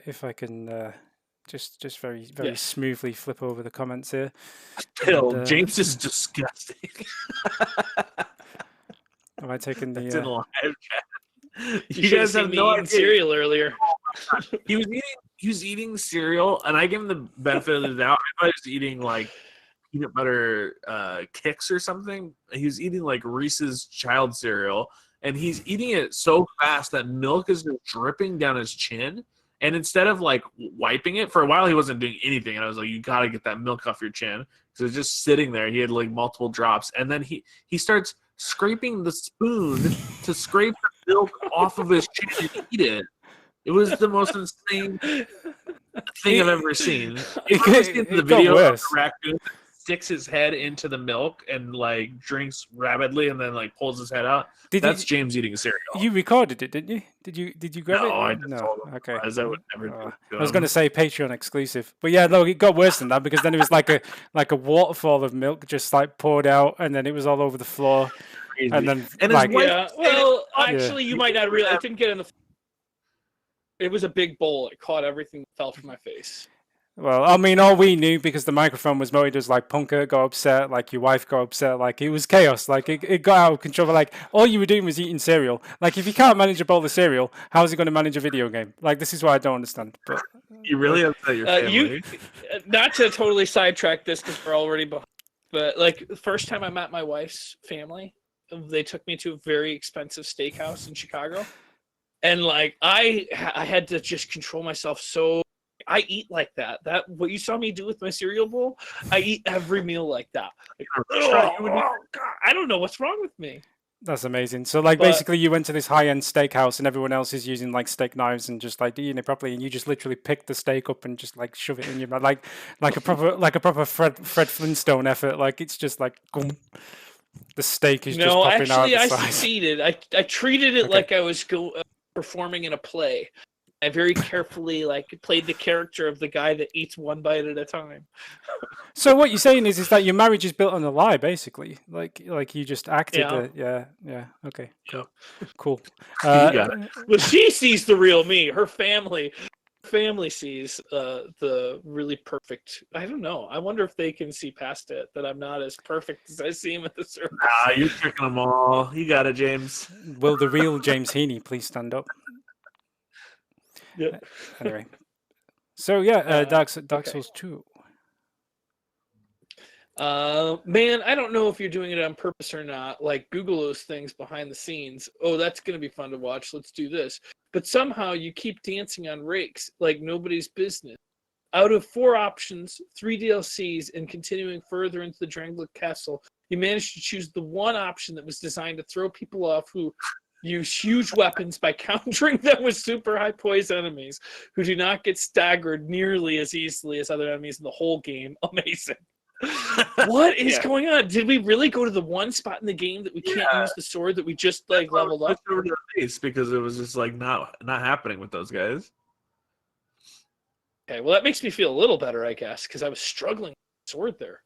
If I can just very smoothly flip over the comments here. Still, James is disgusting. Am I taking the? It's in live chat. You guys have no idea. Cereal earlier. He was eating cereal, and I gave him the benefit of the doubt. I thought he was eating like peanut butter Kicks or something. He was eating like Reese's child cereal, and he's eating it so fast that milk is just dripping down his chin. And instead of like wiping it, for a while he wasn't doing anything, and I was like, "You got to get that milk off your chin." So it was just sitting there. He had like multiple drops, and then he starts scraping the spoon to scrape the milk off of his chin and eat it. It was the most insane thing I've ever seen. The video of the raccoon sticks his head into the milk and like drinks rapidly and then like pulls his head out. That's James eating cereal. You recorded it, didn't you? Did you grab it? I just told him. Okay. I would never do I was going to say Patreon exclusive, but yeah, no, it got worse than that because then it was like a waterfall of milk just like poured out, and then it was all over the floor, Crazy. and then actually, you might not realize it didn't get in the. It was a big bowl. It caught everything that fell from my face. Well, I mean, all we knew because the microphone was mounted as like Punker got upset, like your wife got upset, like it was chaos, like it got out of control. But like all you were doing was eating cereal. Like if you can't manage a bowl of cereal, how is he going to manage a video game? Like this is what I don't understand. But you really upset your family. Not to totally sidetrack this because we're already behind. But like the first time I met my wife's family, they took me to a very expensive steakhouse in Chicago, and like I had to just control myself. So I eat like that. That what you saw me do with my cereal bowl, I eat every meal like that. Like, God, I don't know what's wrong with me. That's amazing. So like basically you went to this high-end steakhouse and everyone else is using like steak knives and just like eating it properly, and you just literally pick the steak up and just like shove it in your mouth like a proper Fred Flintstone effort. Like it's just like the steak is just popping out of the I side. succeeded. I treated it like I was performing in a play. I very carefully played the character of the guy that eats one bite at a time. So what you're saying is that your marriage is built on a lie, basically. Like you just acted. Yeah. Okay. Cool. Well, she sees the real me. Her family sees the really perfect. I don't know. I wonder if they can see past it. That I'm not as perfect as I seem at the surface. Nah, you're tricking them all. You got it, James. Will the real James Heaney please stand up? Yeah. Anyway, so yeah, Dark Souls 2. Man, I don't know if you're doing it on purpose or not. Like Google those things behind the scenes. Oh, that's gonna be fun to watch. Let's do this. But somehow you keep dancing on rakes like nobody's business. Out of 4 options, 3 DLCs, and continuing further into the Drangleic Castle, you managed to choose the one option that was designed to throw people off who use huge weapons by countering them with super high poise enemies who do not get staggered nearly as easily as other enemies in the whole game. Amazing. What is going on? Did we really go to the one spot in the game that we can't use the sword that we just leveled up? Over to the base because it was just not happening with those guys. Okay, well that makes me feel a little better, I guess, because I was struggling with the sword there.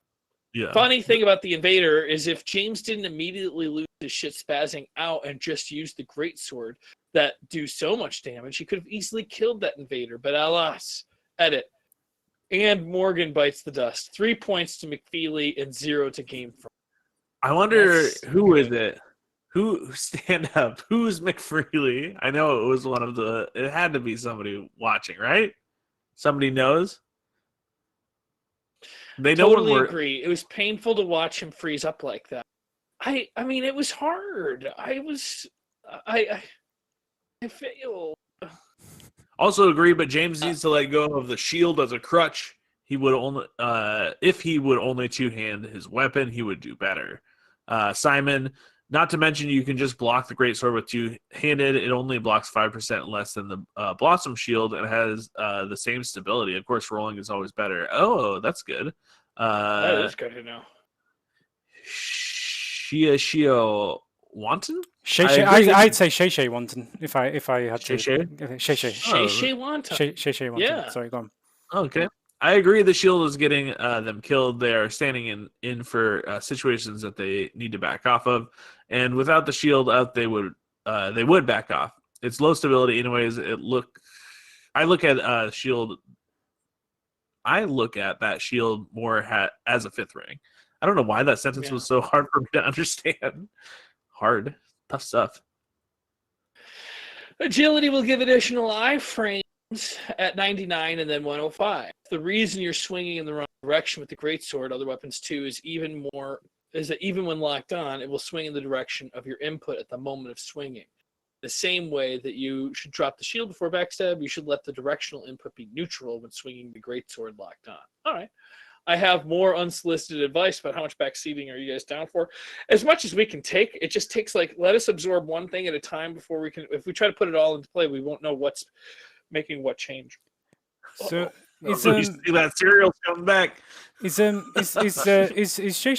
Yeah. Funny thing about the invader is if James didn't immediately lose his shit spazzing out and just used the greatsword that do so much damage, he could have easily killed that invader. But alas, edit. And Morgan bites the dust. 3 points to McFeely and 0 to GameFront. I wonder who is it? Who stand up? Who's McFreely? I know it was one of the. It had to be somebody watching, right? Somebody knows. They totally agree. It was painful to watch him freeze up like that. I mean, it was hard. I failed. Also agree, but James needs to let go of the shield as a crutch. He would only, if he would only two-hand his weapon, he would do better. Simon, not to mention you can just block the greatsword with two-handed. It only blocks 5% less than the Blossom shield and has the same stability. Of course, rolling is always better. Oh, that's good. That is good to know. Shio Wanton? I'd say Shay Wanton if I had to. Shay Wanton. Shay Wanton. Yeah. Sorry, go on. Okay. I agree the shield is getting them killed. They are standing in for situations that they need to back off of. And without the shield out, they would back off. It's low stability anyways. I look at shield I look at that shield more as a 5th ring. I don't know why that sentence was so hard for me to understand. Hard, tough stuff. Agility will give additional iframes at 99 and then 105. The reason you're swinging in the wrong direction with the greatsword, other weapons too, is that even when locked on, it will swing in the direction of your input at the moment of swinging. The same way that you should drop the shield before backstab, you should let the directional input be neutral when swinging the greatsword locked on. All right. I have more unsolicited advice about how much backseating are you guys down for. As much as we can take, it just takes let us absorb one thing at a time before we can. If we try to put it all into play, we won't know what's making what change. So you see that cereal's coming back. Is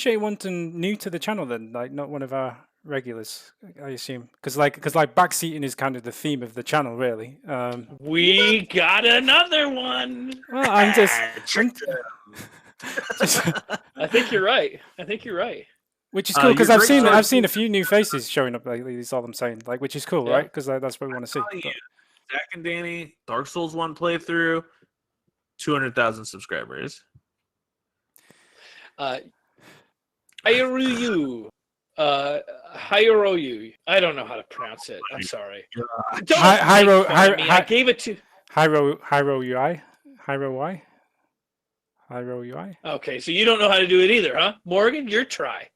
Shay Wanton new to the channel then? Like not one of our regulars, I assume, because backseating is kind of the theme of the channel, really. We got another one. Well, I think you're right. Which is cool because I've seen a few new faces showing up lately. Is all I'm saying. Which is cool, right? Because that's what we want to see. Zach and Danny, Dark Souls 1 playthrough, 200,000 subscribers. Hiroyu. I don't know how to pronounce it. I'm sorry. I gave it to Hiroui. Okay, so you don't know how to do it either, huh? Morgan, your try.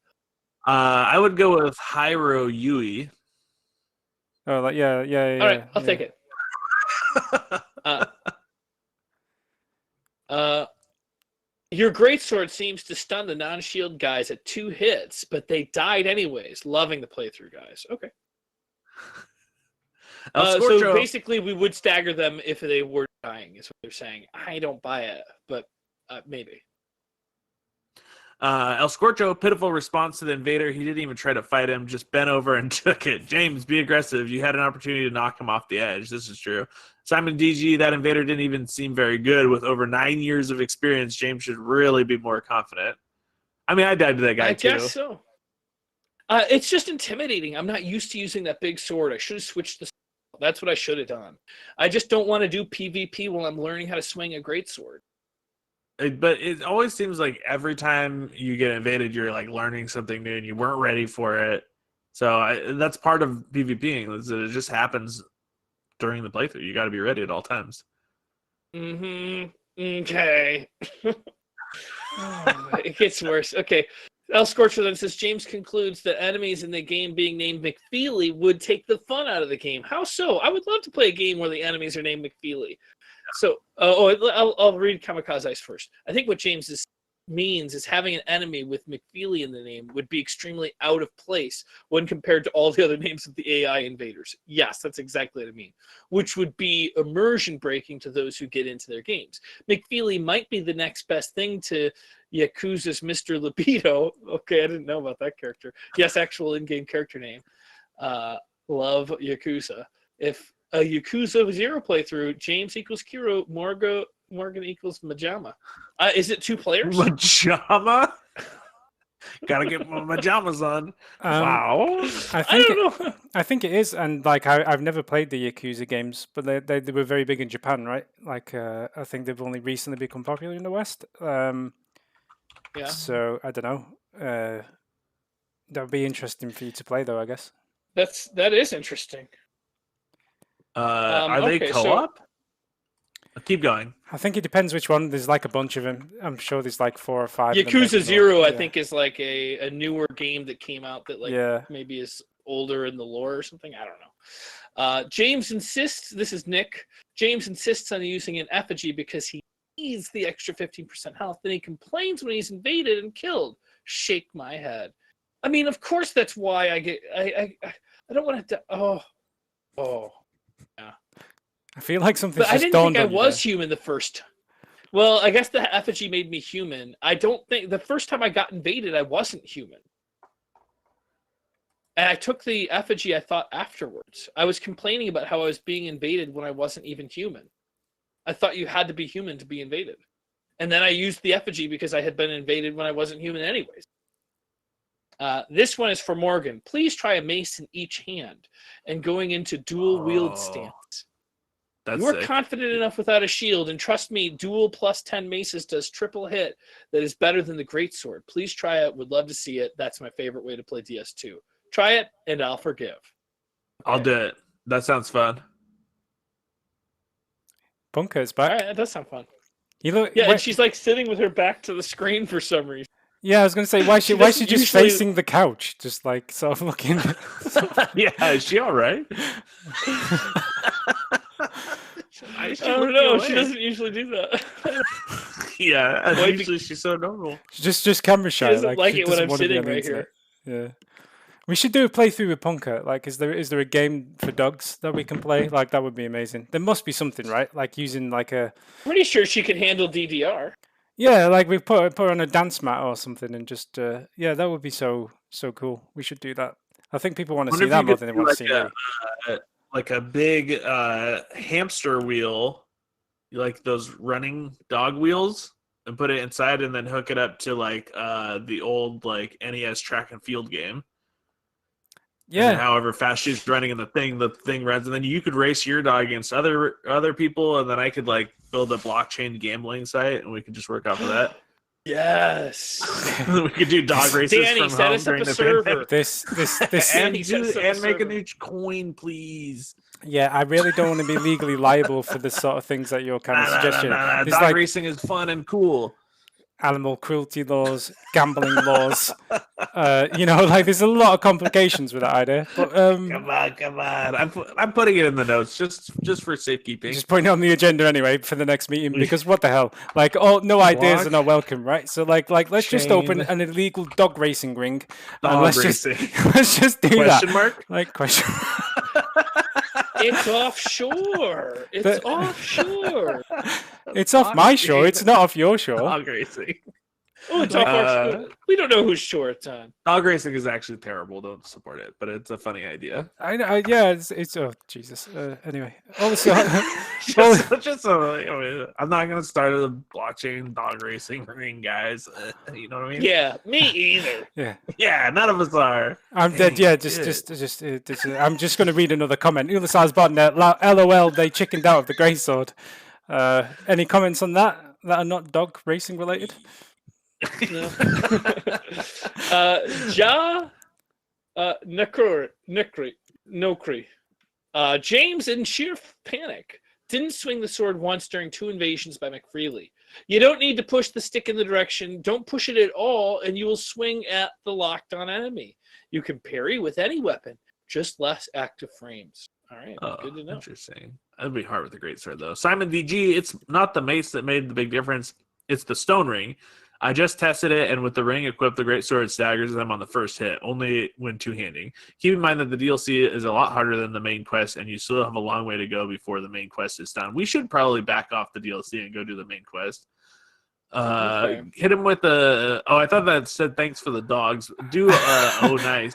I would go with Hiroui. Oh, yeah. All right, I'll take it. Your greatsword seems to stun the non-shield guys at 2 hits, but they died anyways. Loving the playthrough, guys. Okay. So basically, we would stagger them if they were dying, is what they're saying. I don't buy it, but maybe. El Scorcho, pitiful response to the invader. He didn't even try to fight him, just bent over and took it. James, be aggressive. You had an opportunity to knock him off the edge. This is true. Simon DG, that invader didn't even seem very good. With over 9 years of experience, James should really be more confident. I mean, I died to that guy too. I guess so. It's just intimidating. I'm not used to using that big sword. I should have switched the. That's what I should have done. I just don't want to do PvP while I'm learning how to swing a greatsword. But it always seems like every time you get invaded, you're learning something new and you weren't ready for it. So that's part of PvPing. It just happens during the playthrough. You got to be ready at all times. Okay. It gets worse. Okay. El Scorcher then says, James concludes that enemies in the game being named McFeely would take the fun out of the game. How so? I would love to play a game where the enemies are named McFeely. So, I'll read Kamikaze Ice first. I think what James means is having an enemy with McFeely in the name would be extremely out of place when compared to all the other names of the AI invaders. Yes, that's exactly what I mean. Which would be immersion breaking to those who get into their games. McFeely might be the next best thing to Yakuza's Mr. Libido. Okay, I didn't know about that character. Yes, actual in-game character name. Love Yakuza. If a Yakuza 0 playthrough, James equals Kiro, Morgan equals Majama. Is it 2 players? Majama? Gotta get my pajamas on. Wow. I think it is, and I've never played the Yakuza games, but they were very big in Japan, right? I think they've only recently become popular in the West. Yeah. So I don't know. That would be interesting for you to play, though. I guess. That is interesting. Are they co-op? Keep going. I think it depends which one. There's a bunch of them. I'm sure there's 4 or 5. Yakuza 0, I think, is a newer game that came out that maybe is older in the lore or something. I don't know. James insists. This is Nick. James insists on using an effigy because he needs the extra 15% health. Then he complains when he's invaded and killed. Shake my head. I mean, of course, that's why I get. I don't want to. Oh. Yeah. I feel like something. But I didn't think I was human the first. Well, I guess the effigy made me human. I don't think the first time I got invaded, I wasn't human. And I took the effigy, I thought, afterwards. I was complaining about how I was being invaded when I wasn't even human. I thought you had to be human to be invaded. And then I used the effigy because I had been invaded when I wasn't human anyways. This one is for Morgan. Please try a mace in each hand and going into dual wield stance. That's You're sick. confident enough without a shield, and trust me, dual plus 10 maces does triple hit that is better than the greatsword. Please try it. Would love to see it. That's my favorite way to play DS2. Try it, and I'll forgive. Okay. I'll do it. That sounds fun. Bunker's back. All right, that does sound fun. And she's like sitting with her back to the screen for some reason. Yeah, I was going to say, why is she just facing the couch? Just like sort of looking. Yeah, is she all right? I don't know. She doesn't usually do that. Yeah, usually she's so normal. Just camera shy. She doesn't like it when I'm sitting right here. Yeah. We should do a playthrough with Punker. Like, is there a game for dogs that we can play? Like, that would be amazing. There must be something, right? Like using like a. Pretty sure she can handle DDR. Yeah, like we put her on a dance mat or something, and just that would be so cool. We should do that. I think people want to see that more than they want to see me. Like a big hamster wheel, like those running dog wheels, and put it inside, and then hook it up to like the old like NES track and field game. Yeah. And however fast she's running in the thing runs, and then you could race your dog against other people, and then I could like build a blockchain gambling site, and we could just work off of that. Yes. We could do dog races Danny, from set home us up during a the server. pandemic. This and make a new coin, please. Yeah, I really don't want to be legally liable for the sort of things that you're kind of suggesting. Dog racing is fun and cool. Animal cruelty laws, gambling laws. Like there's a lot of complications with that idea. But come on. I'm putting it in the notes just for safekeeping. Just putting it on the agenda anyway for the next meeting, because what the hell? Like, no ideas are not welcome, right? So like let's just open an illegal dog racing ring. Let's just do that. Question mark? Like question. It's offshore. It's offshore. It's off my shore. It's not off your shore. Dog racing. Oh, it's off our shore. We don't know whose shore it's on. Dog racing is actually terrible. Don't support it, but it's a funny idea. I know. Yeah, it's oh Jesus. Anyway, also, I'm not gonna start a blockchain dog racing ring, guys. You know what I mean? Yeah, me either. Yeah, none of us are. I'm dead. Yeah, just. I'm just gonna read another comment. Ulyssars Botnet, LOL. They chickened out of the greatsword. Any comments on that are not dog racing related? No. Nokri. James, in sheer panic, didn't swing the sword once during 2 invasions by McFreely. You don't need to push the stick in the direction. Don't push it at all, and you will swing at the locked-on enemy. You can parry with any weapon, just less active frames. All right, good to know. Interesting. That'd be hard with the greatsword, though. Simon DG, it's not the mace that made the big difference. It's the stone ring. I just tested it, and with the ring equipped, the greatsword staggers them on the first hit, only when two-handing. Keep in mind that the DLC is a lot harder than the main quest, and you still have a long way to go before the main quest is done. We should probably back off the DLC and go do the main quest. Hit him with a... Oh, I thought that said thanks for the dogs. Do oh, nice.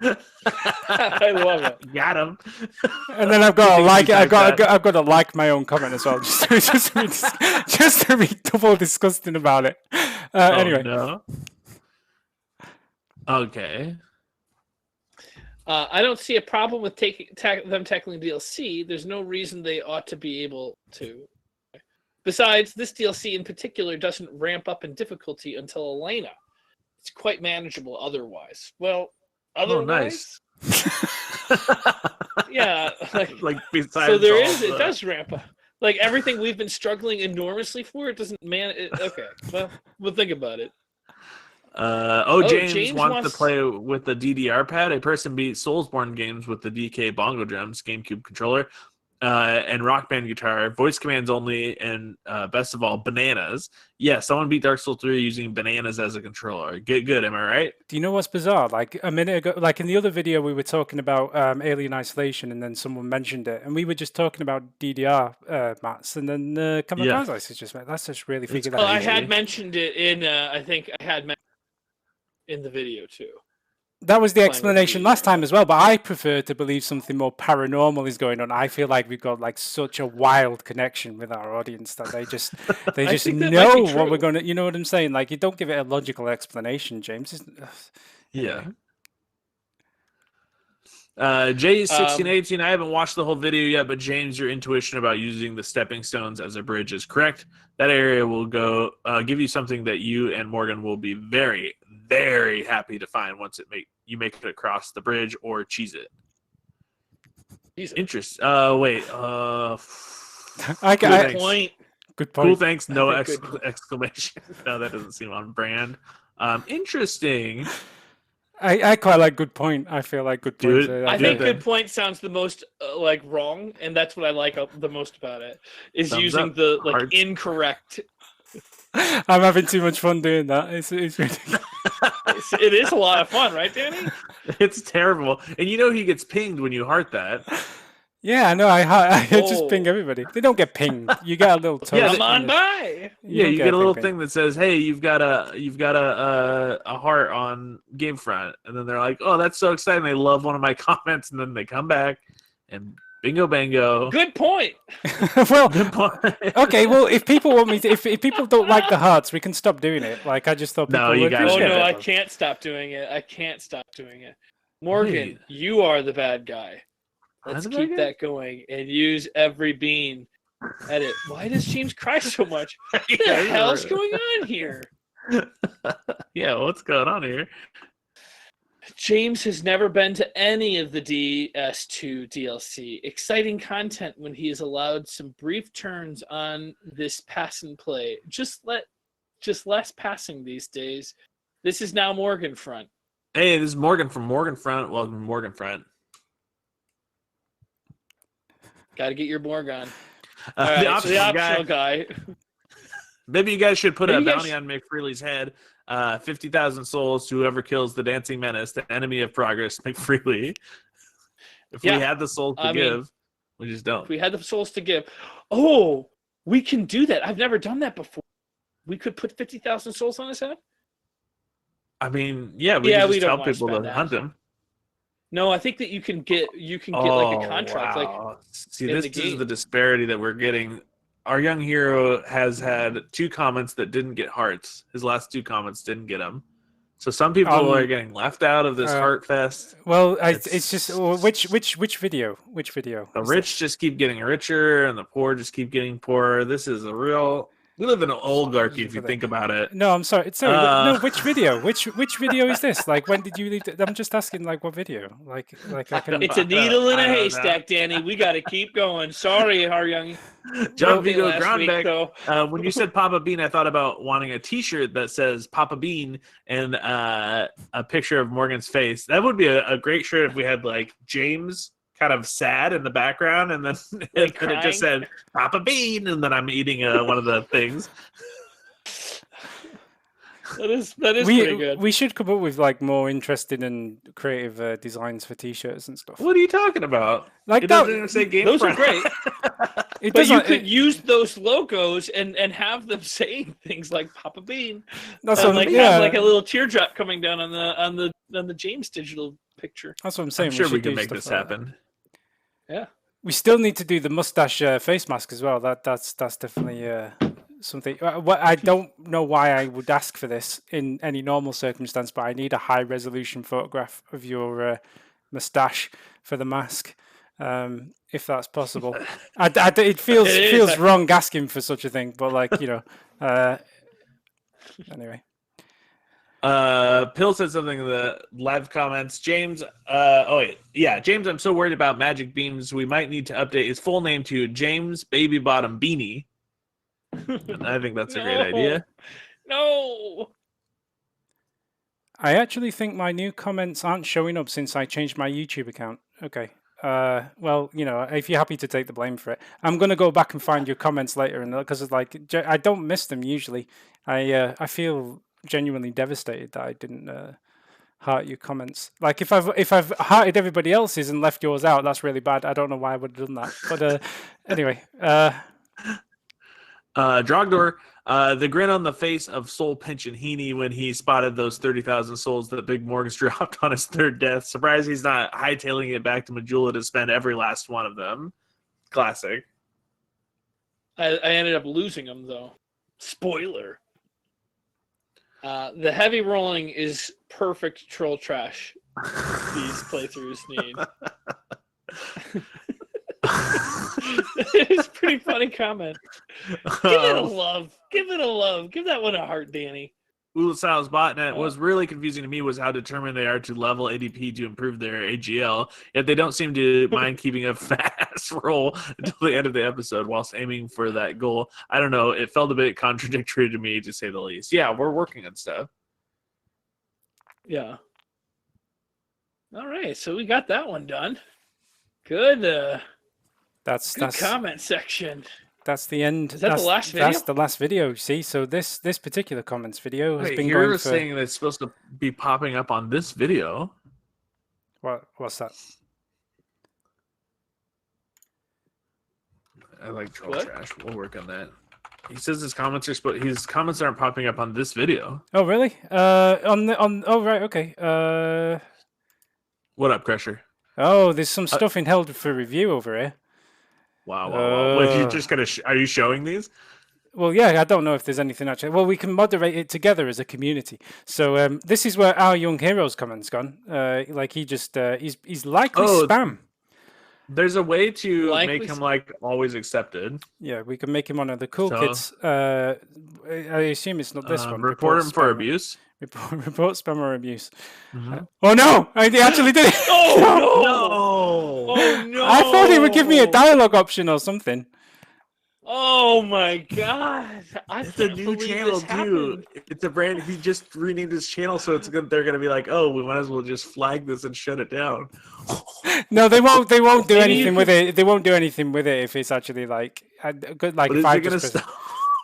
I love it. Got him. And then I've got to like it. I've got to like my own comment as well, just to be double disgusting about it. Anyway. No. Okay. I don't see a problem with them tackling DLC. There's no reason they ought to be able to. Besides, this DLC in particular doesn't ramp up in difficulty until Elena. It's quite manageable otherwise. Well, otherwise, yeah. Like besides, so there is. It does ramp up. Like everything we've been struggling enormously for, it doesn't okay, well, we'll think about it. James wants to play with the DDR pad. A person beat Soulsborne games with the DK Bongo Drums GameCube controller and Rock Band guitar, voice commands only, and best of all, bananas. Yeah, someone beat Dark Souls 3 using bananas as a controller. Get good, am I right? Do you know what's bizarre? Like a minute ago, like in the other video, we were talking about Alien Isolation, and then someone mentioned it, and we were just talking about DDR mats, and then Kamikaze just went, that's just really figured out. Well, I had mentioned it in, I think I had mentioned in the video too. That was the explanation last time as well, but I prefer to believe something more paranormal is going on. I feel like we've got like such a wild connection with our audience that they just know what we're going to, you know what I'm saying? Like, you don't give it a logical explanation, James. Yeah. J1618, I haven't watched the whole video yet, but James, your intuition about using the stepping stones as a bridge is correct. That area will give you something that you and Morgan will be very, very happy to find once you make it across the bridge or cheese it. Interest. Wait. Good point. Good point. Cool. Thanks. No exclamation. No, that doesn't seem on brand. Interesting. I quite like good point. I feel like good point. I think good point sounds the most like wrong, and that's what I like the most about it. Is Thumbs using up. the like Hearts. incorrect. I'm having too much fun doing that. It's ridiculous. It is a lot of fun, right, Danny? It's terrible, and you know he gets pinged when you heart that. Yeah, I know. I just ping everybody. They don't get pinged. You get a little toast. Come on by. Yeah, you get a little thing that says, "Hey, you've got a heart on Gamefront," and then they're like, "Oh, that's so exciting! They love one of my comments," and then they come back and bingo bango. Good point. Well, Good point. Okay. Well, if people want me to, if people don't like the hearts, we can stop doing it. Like I just thought people would. Oh no, I can't stop doing it. I can't stop doing it. Morgan, you are the bad guy. Let's keep that going and use every bean. Edit. Why does James cry so much? What the hell's going on here? Yeah, what's going on here? James has never been to any of the DS2 DLC. Exciting content when he is allowed some brief turns on this pass and play. Just less passing these days. This is now Morganfront. Hey, this is Morgan from Morganfront. Welcome to Morganfront. Got to get your Morgan. All right, the optional guy. Maybe you guys should put a bounty on McFreely's head. 50,000 souls to whoever kills the dancing menace, the enemy of progress, McFreely. If we had the souls to give, we just don't. If we had the souls to give. Oh, we can do that. I've never done that before. We could put 50,000 souls on his head? I mean, we could just tell people to hunt him. No, I think that you can get like a contract. Wow. Like, see, this is the disparity that we're getting. Our young hero has had 2 comments that didn't get hearts. His last 2 comments didn't get them. So some people are getting left out of this heart fest. Well, it's just which video? Which video? The rich just keep getting richer, and the poor just keep getting poorer. This is a real. We live in an oligarchy if you think about it. No, I'm sorry. No, which video? Which video is this? Like, when did you leave? I'm just asking, like, what video? Like I can. It's a needle in a haystack, Danny. We got to keep going. Sorry, our young. John Vigo Grandbeck. When you said Papa Bean, I thought about wanting a T-shirt that says Papa Bean and a picture of Morgan's face. That would be a great shirt if we had like James kind of sad in the background, and then it just said Papa Bean, and then I'm eating one of the things. That is pretty good. We should come up with like more interesting and creative designs for T-shirts and stuff. What are you talking about? Like it doesn't even say GameFront. Those are great. But you could use those logos and have them saying things like Papa Bean. That's have like a little teardrop coming down on the James digital picture. That's what I'm saying. I'm sure we can make this happen. Yeah. We still need to do the mustache face mask as well. That's definitely something. I don't know why I would ask for this in any normal circumstance, but I need a high resolution photograph of your mustache for the mask, if that's possible. It feels wrong asking for such a thing, but like anyway. Pill said something in the live comments. James, James, I'm so worried about magic beams. We might need to update his full name to James Baby Bottom Beanie. And I think that's a great idea. No. I actually think my new comments aren't showing up since I changed my YouTube account. Okay. Well, if you're happy to take the blame for it, I'm gonna go back and find your comments later, and because it's like I don't miss them usually. I feel genuinely devastated that I didn't heart your comments. Like if I've hearted everybody else's and left yours out, that's really bad. I don't know why I would have done that. But anyway, Drogdor, the grin on the face of Soul Pinch and Heaney when he spotted those 30,000 souls that Big Morgan's dropped on his 3rd death. Surprised he's not hightailing it back to Majula to spend every last one of them. Classic. I ended up losing them though. Spoiler. The heavy rolling is perfect troll trash. these playthroughs need. It's a pretty funny comment. Give it a love. Give it a love. Give that one a heart, Danny. Ulasal's botnet was really confusing to me was how determined they are to level ADP to improve their AGL, yet they don't seem to mind keeping a fast roll until the end of the episode whilst aiming for that goal. I don't know. It felt a bit contradictory to me, to say the least. Yeah, we're working on stuff. Yeah. All right, so we got that one done. Good. That's comment section. That's the end. Is that the last video? That's the last video. See, so this particular comments video has been going for... saying that it's supposed to be popping up on this video. What's that? I like troll trash. We'll work on that. He says his comments aren't popping up on this video. Oh really? Oh right, okay. What up, Crusher? Oh, there's some stuff in held for review over here. Wow. Wait, you just gonna? Are you showing these? Well, yeah. I don't know if there's anything actually. Well, we can moderate it together as a community. So this is where our young heroes comment's gone. Like he just he's likely spam. There's a way to make him like always accepted. Yeah, we can make him one of the cool kids. I assume it's not this one. Report him for abuse. Report spam or abuse. Oh no! I actually did it. Oh no! I thought he would give me a dialogue option or something. Oh my god! It's a new channel too. It's a brand. He just renamed his channel, so it's good. They're gonna be like, oh, we might as well just flag this and shut it down. No, they won't. They won't do anything with it. They won't do anything with it if it's actually like good. Like, if I just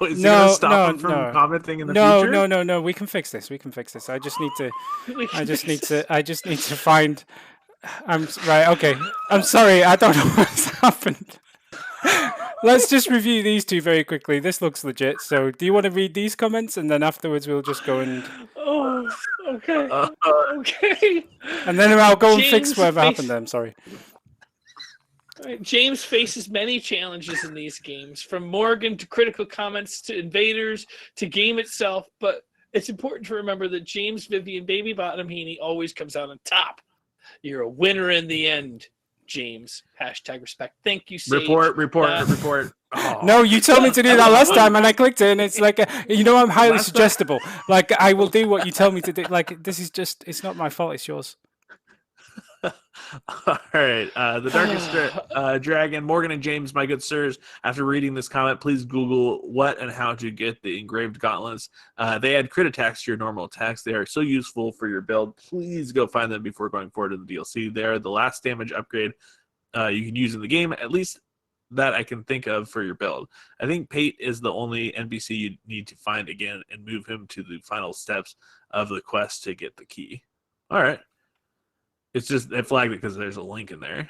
is it gonna stop him from commenting in the future? No. We can fix this. I just need to. I just need to find. Right. Okay. I'm sorry. I don't know what's happened. Let's just review these two very quickly. This looks legit. So, do you want to read these comments, and then afterwards we'll just go and. Oh, okay. Okay. And then I'll go and fix whatever happened there. I'm sorry. Right. James faces many challenges in these games, from Morgan to critical comments to invaders to game itself. But it's important to remember that James, Vivian, Baby Bottom Heaney always comes out on top. You're a winner in the end, James. #respect. Thank you, Sage. Report. Oh. No, you told me to do that last time, and I clicked it, and it's like, I'm highly suggestible. Like, I will do what you tell me to do. Like, this is it's not my fault, it's yours. All right. The Darkest Dragon, Morgan and James, my good sirs, after reading this comment, please Google what and how to get the engraved gauntlets. They add crit attacks to your normal attacks. They are so useful for your build. Please go find them before going forward in the DLC. They are the last damage upgrade you can use in the game, at least that I can think of for your build. I think Pate is the only NPC you need to find again and move him to the final steps of the quest to get the key. All right. It's just, they flagged it because there's a link in there.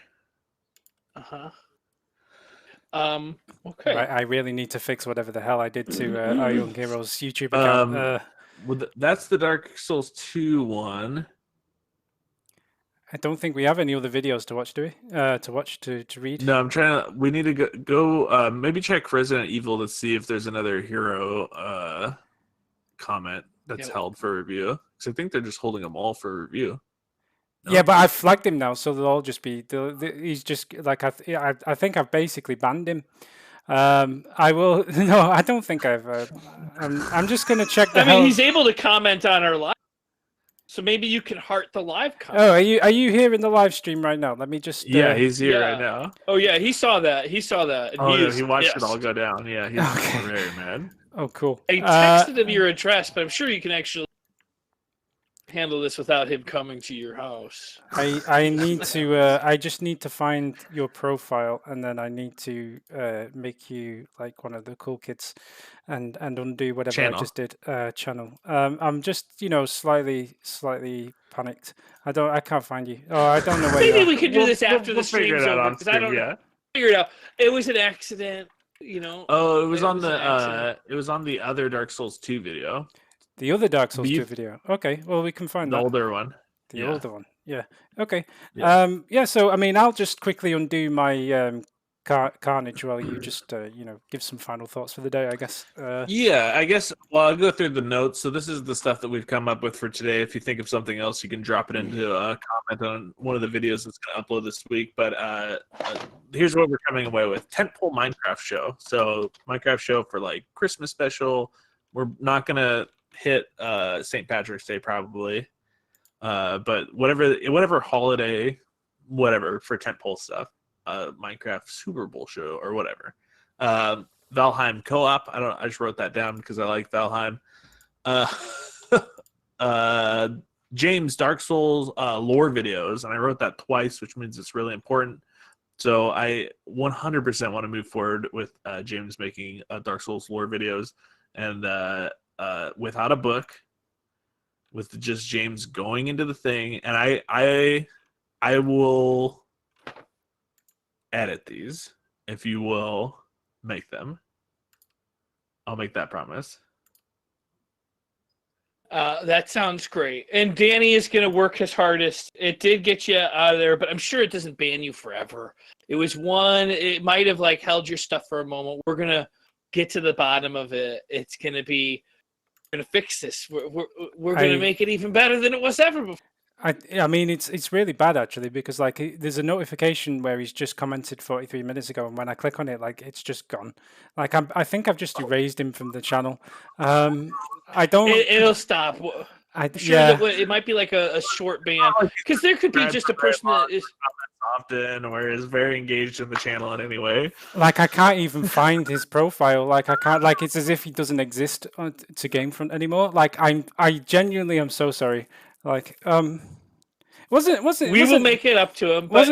Okay. Right, I really need to fix whatever the hell I did to our Young Heroes YouTube account. That's the Dark Souls 2 one. I don't think we have any other videos to watch, do we? To read? No, I'm trying to. We need to go maybe check Resident Evil to see if there's another hero comment that's held for review. Because I think they're just holding them all for review. No? Yeah, but I've flagged him now, so they'll all just be. He's just like I think I've basically banned him. I will. No, I don't think I've. I'm just gonna check. He's able to comment on our live. So maybe you can heart the live comment. Oh, are you here in the live stream right now? Let me just. Yeah, he's here right now. Oh yeah, he saw that. He watched it all go down. Yeah, he's very mad. Oh, cool. I texted him your address, but I'm sure you can actually handle this without him coming to your house. I need to. I just need to find your profile, and then I need to make you like one of the cool kids, and undo whatever I just did. Channel. I'm just slightly panicked. I can't find you. Oh, I don't know where. Maybe we could do this after the stream's over, because I don't figure it out. It was an accident. Oh, it was on the other Dark Souls 2 video. The other Dark Souls 2 video. Okay, well, we can find the older one. The older one. Yeah. Okay. Yeah. So I'll just quickly undo my carnage while you just give some final thoughts for the day, I guess. Yeah, I guess. Well, I'll go through the notes. So this is the stuff that we've come up with for today. If you think of something else, you can drop it into a comment on one of the videos that's going to upload this week. But here's what we're coming away with: tentpole Minecraft show. So Minecraft show for like Christmas special. We're not going to hit St. Patrick's Day probably, but whatever holiday, whatever for tentpole stuff. Minecraft Super Bowl show or whatever. Valheim co-op. I just wrote that down because I like Valheim. James Dark Souls lore videos, and I wrote that twice, which means it's really important. So I 100% want to move forward with James making Dark Souls lore videos, and without a book, with just James going into the thing, and I will edit these if you will make them. I'll make that promise. That sounds great. And Danny is going to work his hardest. It did get you out of there, but I'm sure it doesn't ban you forever. It might have like held your stuff for a moment. We're going to get to the bottom of it. It's going to be, we're going to fix this. We're going to make it even better than it was ever before. I mean, it's really bad actually, because like there's a notification where he's just commented 43 minutes ago, and when I click on it, like it's just gone. Like I think I've just erased him from the channel. I don't. It'll stop. I'm sure that it might be like a short ban, because there could be just a person that is often or is very engaged in the channel in any way. Like I can't even find his profile. Like I can't. Like it's as if he doesn't exist to Gamefront anymore. Like I genuinely am so sorry. Like we will make it up to him. But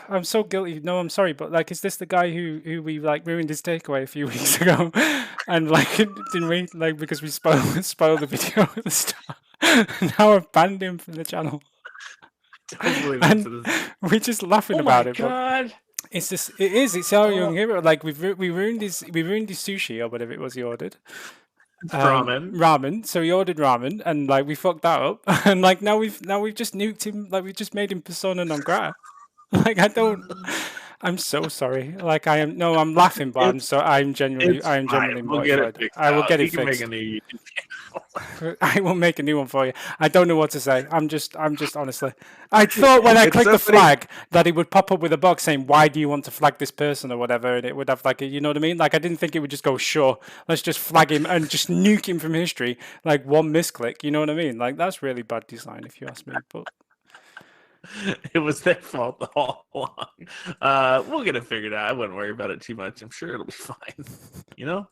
I'm so guilty. No, I'm sorry, but like, is this the guy who we like ruined his takeaway a few weeks ago, and like didn't we like because we spoiled the video at the start? Now I've banned him from the channel. And we're just laughing about it. God. But it's our young hero. Like we ruined his sushi or whatever it was he ordered. Ramen. So he ordered ramen, and like we fucked that up, and like now we've just nuked him. Like we've just made him persona non grata. Like I'm so sorry. Like I'm laughing, but I'm genuinely mortified. I will get it fixed. I will make a new one for you. I don't know what to say. I'm just honestly. I thought when I clicked the flag that it would pop up with a box saying, "Why do you want to flag this person?" or whatever, and it would have like you know what I mean. Like I didn't think it would just go, "Sure, let's just flag him and just nuke him from history." Like one misclick, you know what I mean? Like that's really bad design, if you ask me. But it was their fault all along. We'll get it figured out. I wouldn't worry about it too much. I'm sure it'll be fine. You know.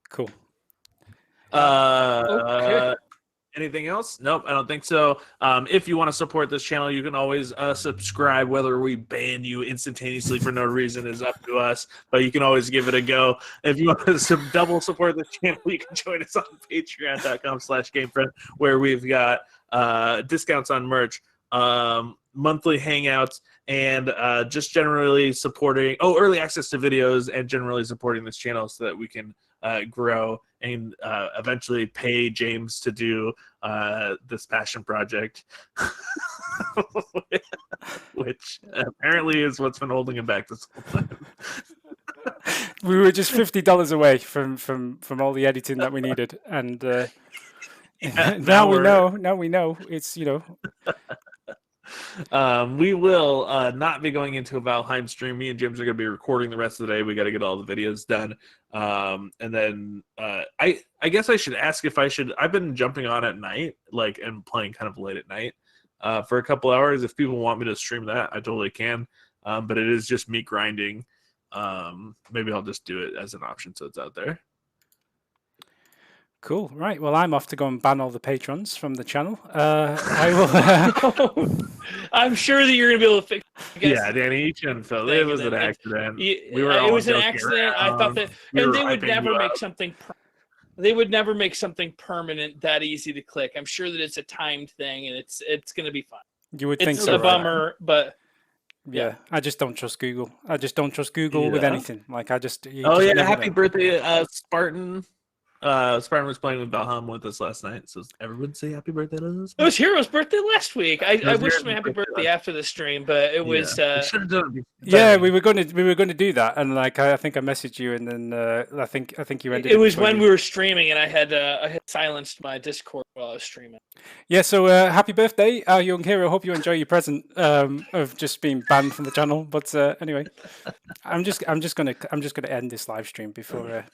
Cool. Okay. Anything else? Nope, I don't think so. If you want to support this channel, you can always subscribe. Whether we ban you instantaneously for no reason is up to us, but you can always give it a go. If you want to double support the channel, you can join us on patreon.com/GameFront, where we've got discounts on merch, monthly hangouts, and just generally supporting early access to videos and generally supporting this channel so that we can grow and eventually pay James to do this passion project, which apparently is what's been holding him back this whole time. We were just $50 away from all the editing that we needed, and now we know it's we will not be going into a Valheim stream. Me and James are going to be recording the rest of the day. We got to get all the videos done. And then I guess I should ask if I've been jumping on at night, like, and playing kind of late at night for a couple hours. If people want me to stream that, I totally can. But it is just me grinding. Maybe I'll just do it as an option so it's out there. Cool. Right. Well, I'm off to go and ban all the patrons from the channel. I will. I'm sure that you're going to be able to fix it. Yeah, Danny, you shouldn't feel it was an accident. It was an accident. I thought that, and they would never make something. They would never make something permanent that easy to click. I'm sure that it's a timed thing, and it's going to be fine. You would think so. It's a bummer, but. Yeah, I just don't trust Google. I just don't trust Google with anything. Like I just. Happy birthday, Spartan. Spartan was playing with Valheim with us last night, so everyone say happy birthday to us. It was Hero's birthday last week. I wished him a happy birthday after the stream, but it was. Yeah, we were going to do that, and like I think I messaged you, and then I think you ended. It was when we were streaming, and I had silenced my Discord while I was streaming. Yeah, so happy birthday, our young hero. Hope you enjoy your present of just being banned from the channel. But anyway, I'm just gonna end this live stream before